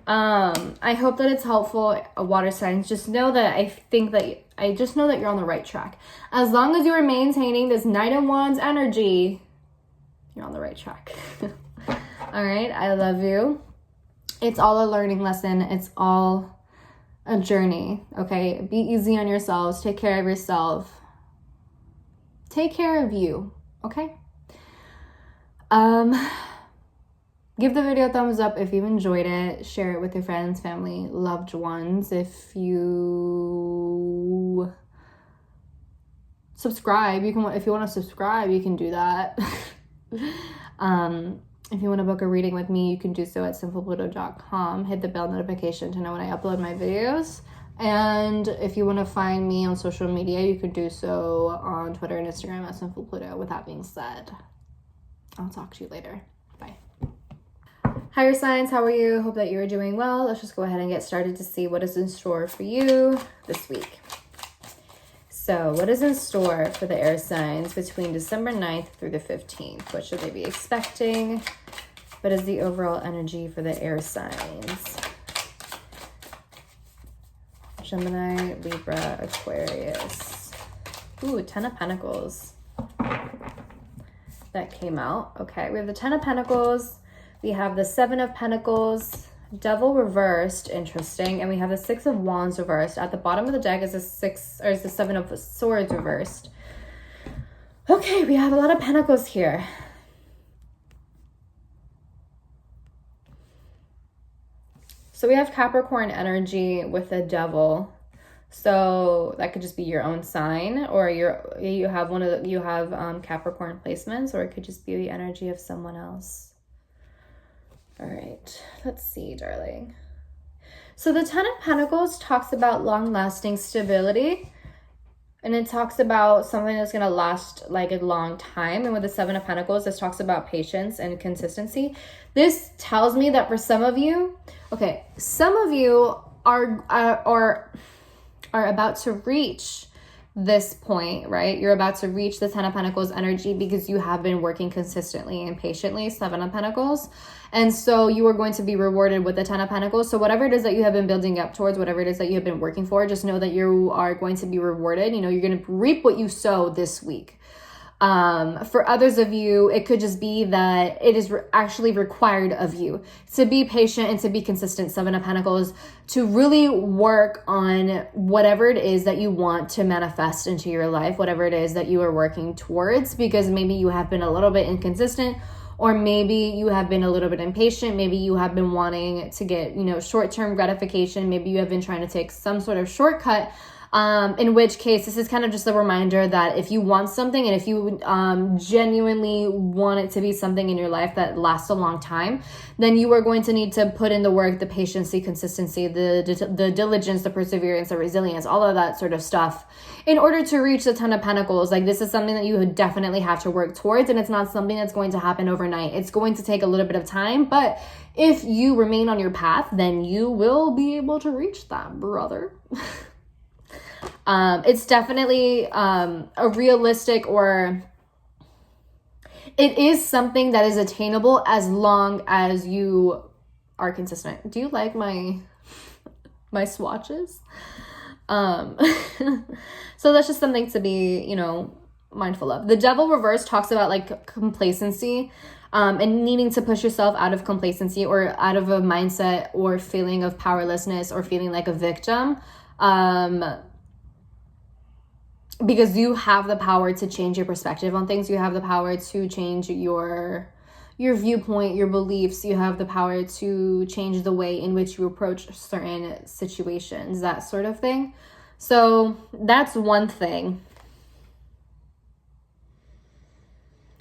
I hope that it's helpful, water signs. Just know that I just know that you're on the right track. As long as you are maintaining this Knight of Wands energy, you're on the right track. All right, I love you. It's all a learning lesson. It's all a journey, okay? Be easy on yourselves. Take care of yourself. Take care of you, okay? Give the video a thumbs up if you enjoyed it. Share it with your friends, family, loved ones. If you subscribe, if you want to subscribe, you can do that. If you want to book a reading with me, you can do so at sinfulpluto.com. Hit the bell notification to know when I upload my videos. And if you want to find me on social media, you can do so on Twitter and Instagram at Sinfulpluto. With that being said, I'll talk to you later. Bye. Higher signs, how are you? Hope that you are doing well. Let's just go ahead and get started to see what is in store for you this week. So what is in store for the air signs between December 9th through the 15th? What should they be expecting? What is the overall energy for the air signs? Gemini, Libra, Aquarius. Ooh, 10 of Pentacles. That came out. Okay, we have the 10 of Pentacles. We have the 7 of Pentacles. Devil reversed, interesting. And we have the 6 of Wands reversed. At the bottom of the deck is the 7 of Swords reversed. Okay, we have a lot of Pentacles here. So we have Capricorn energy with the Devil. So that could just be your own sign, or you have Capricorn placements, or it could just be the energy of someone else. All right, let's see, darling. So the 10 of Pentacles talks about long-lasting stability, and it talks about something that's going to last like a long time. And with the 7 of Pentacles, this talks about patience and consistency. This tells me that for some of you, okay, some of you are about to reach this point, right? You're about to reach the 10 of Pentacles energy because you have been working consistently and patiently, 7 of Pentacles. And so you are going to be rewarded with the 10 of Pentacles. So whatever it is that you have been building up towards, whatever it is that you have been working for, just know that you are going to be rewarded. You know, you're going to reap what you sow this week. For others of you, it could just be that it is actually required of you to be patient and to be consistent, 7 of Pentacles, to really work on whatever it is that you want to manifest into your life, whatever it is that you are working towards, because maybe you have been a little bit inconsistent, or maybe you have been a little bit impatient. Maybe you have been wanting to get, short-term gratification. Maybe you have been trying to take some sort of shortcut. In which case, this is kind of just a reminder that if you want something, and if you genuinely want it to be something in your life that lasts a long time, then you are going to need to put in the work, the patience, the consistency, the diligence, the perseverance, the resilience, all of that sort of stuff in order to reach the 10 of Pentacles. Like, this is something that you would definitely have to work towards, and it's not something that's going to happen overnight. It's going to take a little bit of time, but if you remain on your path, then you will be able to reach that, brother. It's definitely a realistic, or it is something that is attainable as long as you are consistent. Do you like my swatches? So that's just something to be, mindful of. The Devil reverse talks about like complacency, and needing to push yourself out of complacency, or out of a mindset or feeling of powerlessness, or feeling like a victim. Because you have the power to change your perspective on things. You have the power to change your viewpoint, your beliefs. You have the power to change the way in which you approach certain situations, that sort of thing. So that's one thing.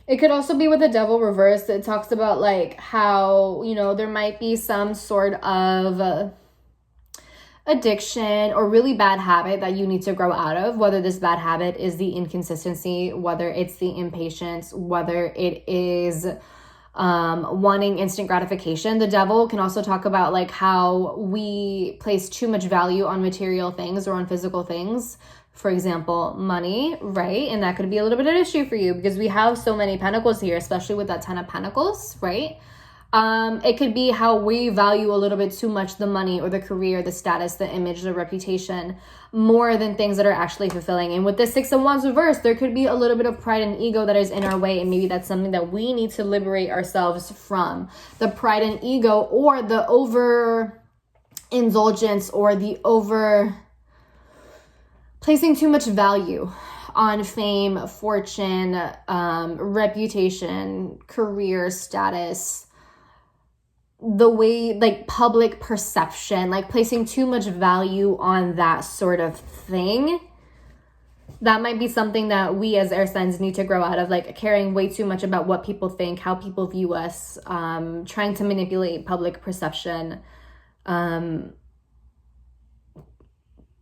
It could also be with the Devil reversed. It talks about like how, there might be some sort of addiction or really bad habit that you need to grow out of, whether this bad habit is the inconsistency, whether it's the impatience, whether it is wanting instant gratification. The devil can also talk about like how we place too much value on material things or on physical things. For example, money, right? And that could be a little bit of an issue for you because we have so many pentacles here, especially with that 10 of pentacles, right? It could be how we value a little bit too much the money or the career, the status, the image, the reputation, more than things that are actually fulfilling. And with the 6 of Wands reversed, there could be a little bit of pride and ego that is in our way. And maybe that's something that we need to liberate ourselves from. The pride and ego, or the overindulgence, or the placing too much value on fame, fortune, reputation, career, status, the way, like public perception, like placing too much value on that sort of thing. That might be something that we as air signs need to grow out of, like caring way too much about what people think, how people view us, trying to manipulate public perception,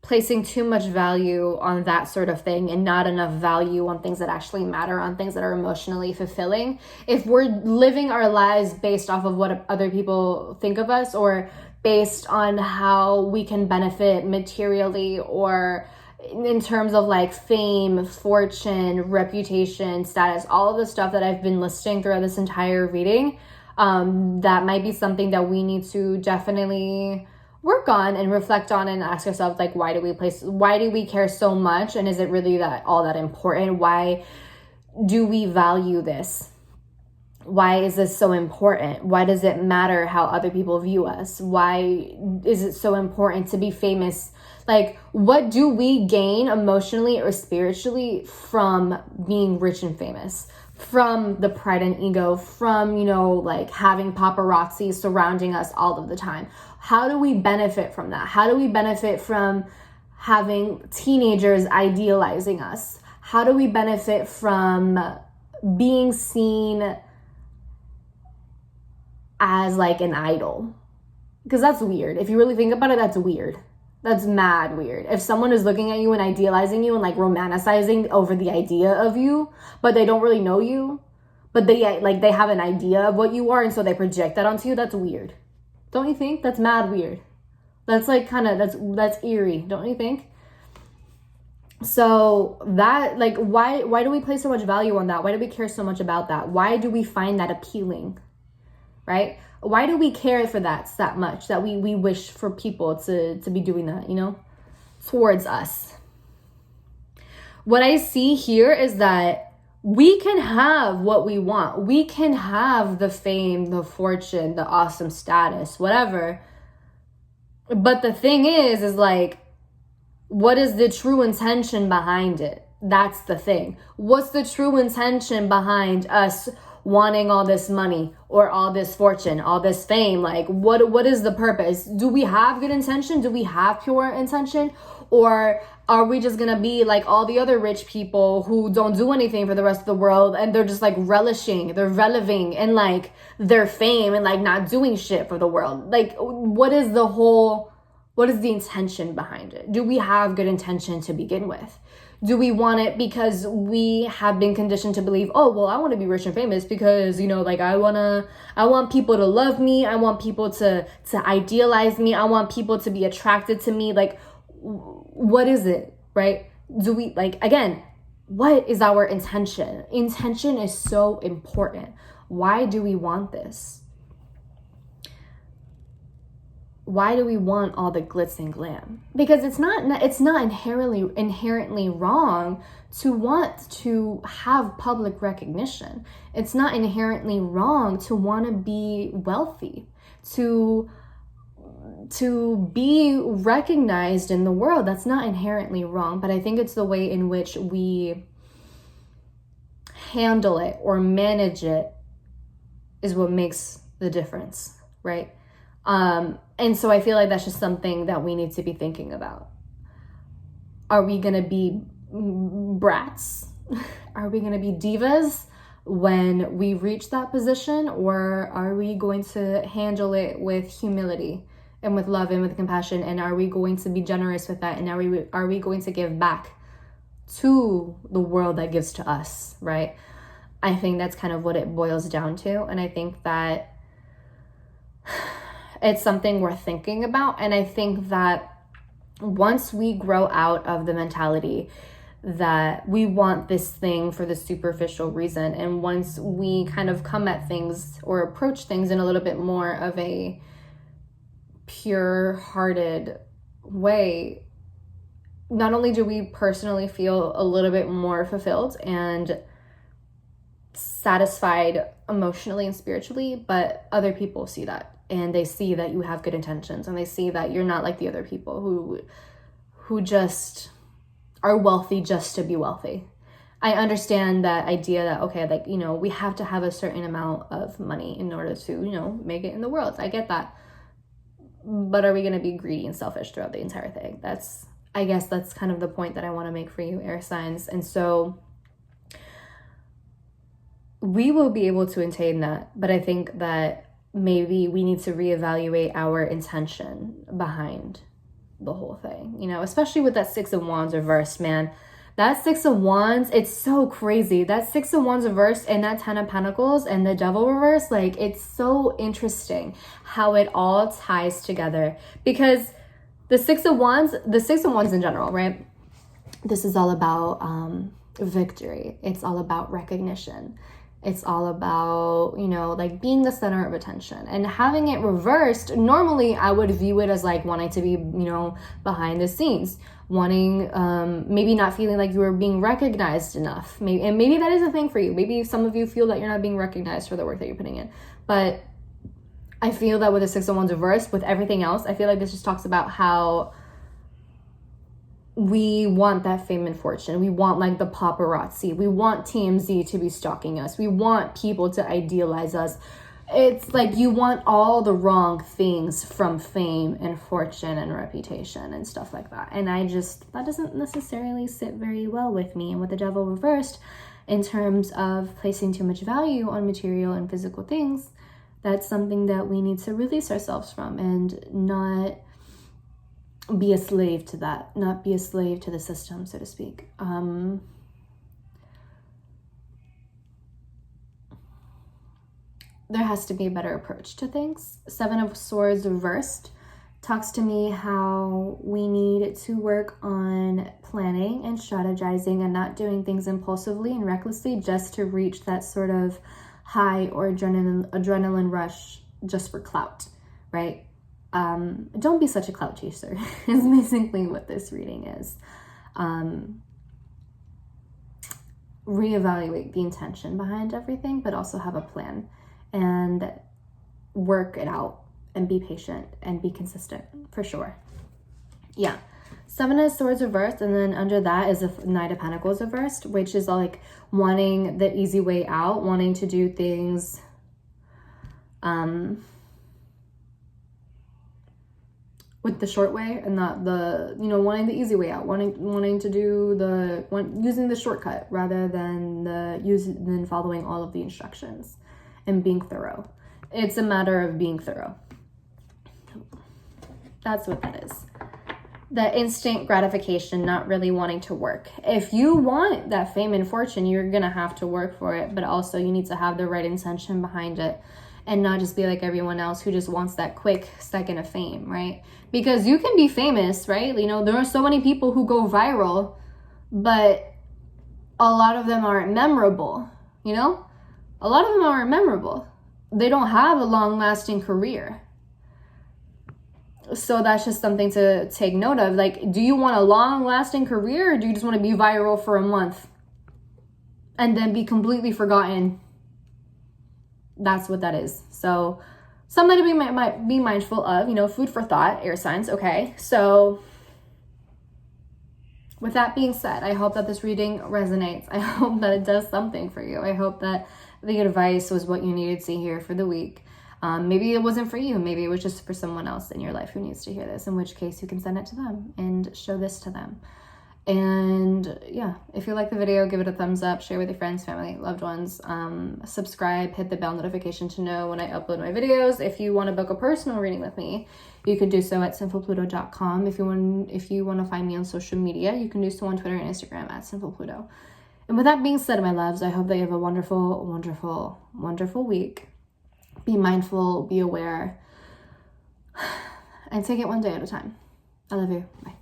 placing too much value on that sort of thing and not enough value on things that actually matter, on things that are emotionally fulfilling. If we're living our lives based off of what other people think of us, or based on how we can benefit materially, or in terms of like fame, fortune, reputation, status, all of the stuff that I've been listing throughout this entire reading, that might be something that we need to definitely work on and reflect on and ask ourselves, like, why do we care so much? And is it really all that important? Why do we value this? Why is this so important? Why does it matter how other people view us? Why is it so important to be famous? Like, what do we gain emotionally or spiritually from being rich and famous? From the pride and ego, from, like having paparazzi surrounding us all of the time? How do we benefit from that? How do we benefit from having teenagers idealizing us? How do we benefit from being seen as like an idol? Because that's weird. If you really think about it, that's weird. That's mad weird. If someone is looking at you and idealizing you and like romanticizing over the idea of you, but they don't really know you, but they have an idea of what you are, and so they project that onto you, that's weird. Don't you think? That's mad weird. That's like that's eerie, don't you think? So that, like, why do we place so much value on that? Why do we care so much about that? Why do we find that appealing, right? Why do we care for that much, that we wish for people to be doing that, towards us? What I see here is that we can have what we want. We can have the fame, the fortune, the awesome status, whatever. But the thing is like, what is the true intention behind it? That's the thing. What's the true intention behind us wanting all this money or all this fortune, all this fame? Like, what is the purpose? Do we have good intention? Do we have pure intention? Or are we just gonna be like all the other rich people who don't do anything for the rest of the world, and they're just like they're releving in like their fame and like not doing shit for the world? Like, what is the intention behind it? Do we have good intention to begin with? Do we want it because we have been conditioned to believe, oh, well, I want to be rich and famous because, like I want people to love me. I want people to idealize me. I want people to be attracted to me. Like, what is it, right? Do we, like, again, what is our intention? Intention is so important. Why do we want this? Why do we want all the glitz and glam? Because it's not inherently wrong to want to have public recognition. It's not inherently wrong to want to be wealthy, to be recognized in the world. That's not inherently wrong, but I think it's the way in which we handle it or manage it is what makes the difference, right? And so I feel like that's just something that we need to be thinking about. Are we going to be brats? Are we going to be divas when we reach that position? Or are we going to handle it with humility and with love and with compassion? And are we going to be generous with that? And are we going to give back to the world that gives to us, right? I think that's kind of what it boils down to. And I think that it's something worth thinking about. And I think that once we grow out of the mentality that we want this thing for the superficial reason, and once we kind of come at things or approach things in a little bit more of a pure-hearted way, not only do we personally feel a little bit more fulfilled and satisfied emotionally and spiritually, but other people see that, and they see that you have good intentions, and they see that you're not like the other people who just are wealthy just to be wealthy. I understand that idea that, okay, like, you know, we have to have a certain amount of money in order to, you know, make it in the world. I get that. But are we going to be greedy and selfish throughout the entire thing? I guess that's kind of the point that I want to make for you, air signs. And so we will be able to attain that. But I think that maybe we need to reevaluate our intention behind the whole thing, you know, especially with that Six of Wands reversed, man. That Six of Wands, it's so crazy. That Six of Wands reversed and that Ten of Pentacles and the Devil reversed, like, it's so interesting how it all ties together. Because the Six of Wands in general, right? This is all about victory. It's all about recognition. It's all about, you know, like being the center of attention. And having it reversed, normally I would view it as like wanting to be, you know, behind the scenes, wanting, maybe not feeling like you were being recognized enough. Maybe that is a thing for you. Maybe some of you feel that you're not being recognized for the work that you're putting in. But I feel that with the Six of Wands reversed, with everything else, I feel like this just talks about how we want that fame and fortune. We want like the paparazzi. We want TMZ to be stalking us. We want people to idealize us. It's like you want all the wrong things from fame and fortune and reputation and stuff like that. And that doesn't necessarily sit very well with me. And with the Devil reversed, in terms of placing too much value on material and physical things, that's something that we need to release ourselves from and not be a slave to that, not be a slave to the system, so to speak. There has to be a better approach to things. Seven of Swords reversed talks to me how we need to work on planning and strategizing and not doing things impulsively and recklessly just to reach that sort of high or adrenaline rush just for clout, right? Don't be such a clout chaser is basically what this reading is. Reevaluate the intention behind everything, but also have a plan and work it out and be patient and be consistent for sure. Yeah. Seven of Swords reversed, and then under that is a Knight of Pentacles reversed, which is like wanting the easy way out, wanting to do things with the short way and not the, you know, wanting the easy way out, wanting to do using the shortcut rather than following all of the instructions and being thorough. It's a matter of being thorough. That's what that is. The instant gratification, not really wanting to work. If you want that fame and fortune, you're gonna have to work for it, but also you need to have the right intention behind it and not just be like everyone else who just wants that quick second of fame, right? Because you can be famous, right? You know, there are so many people who go viral, but a lot of them aren't memorable, you know? A lot of them aren't memorable. They don't have a long-lasting career. So that's just something to take note of. Like, do you want a long-lasting career, or do you just want to be viral for a month and then be completely forgotten? That's what that is. So something to be mindful of, you know, food for thought, air signs. Okay, so with that being said, I hope that this reading resonates. I hope that it does something for you. I hope that the advice was what you needed to hear for the week. Maybe it wasn't for you. Maybe it was just for someone else in your life who needs to hear this, in which case you can send it to them and show this to them. And yeah, if you like the video, give it a thumbs up, share with your friends, family, loved ones, subscribe, hit the bell notification to know when I upload my videos. If you want to book a personal reading with me, you could do so at sinfulpluto.com. If you want to find me on social media, you can do so on Twitter and Instagram at Sinfulpluto. And with that being said, my loves, I hope that you have a wonderful, wonderful, wonderful week. Be mindful, be aware, and take it one day at a time. I love you. Bye.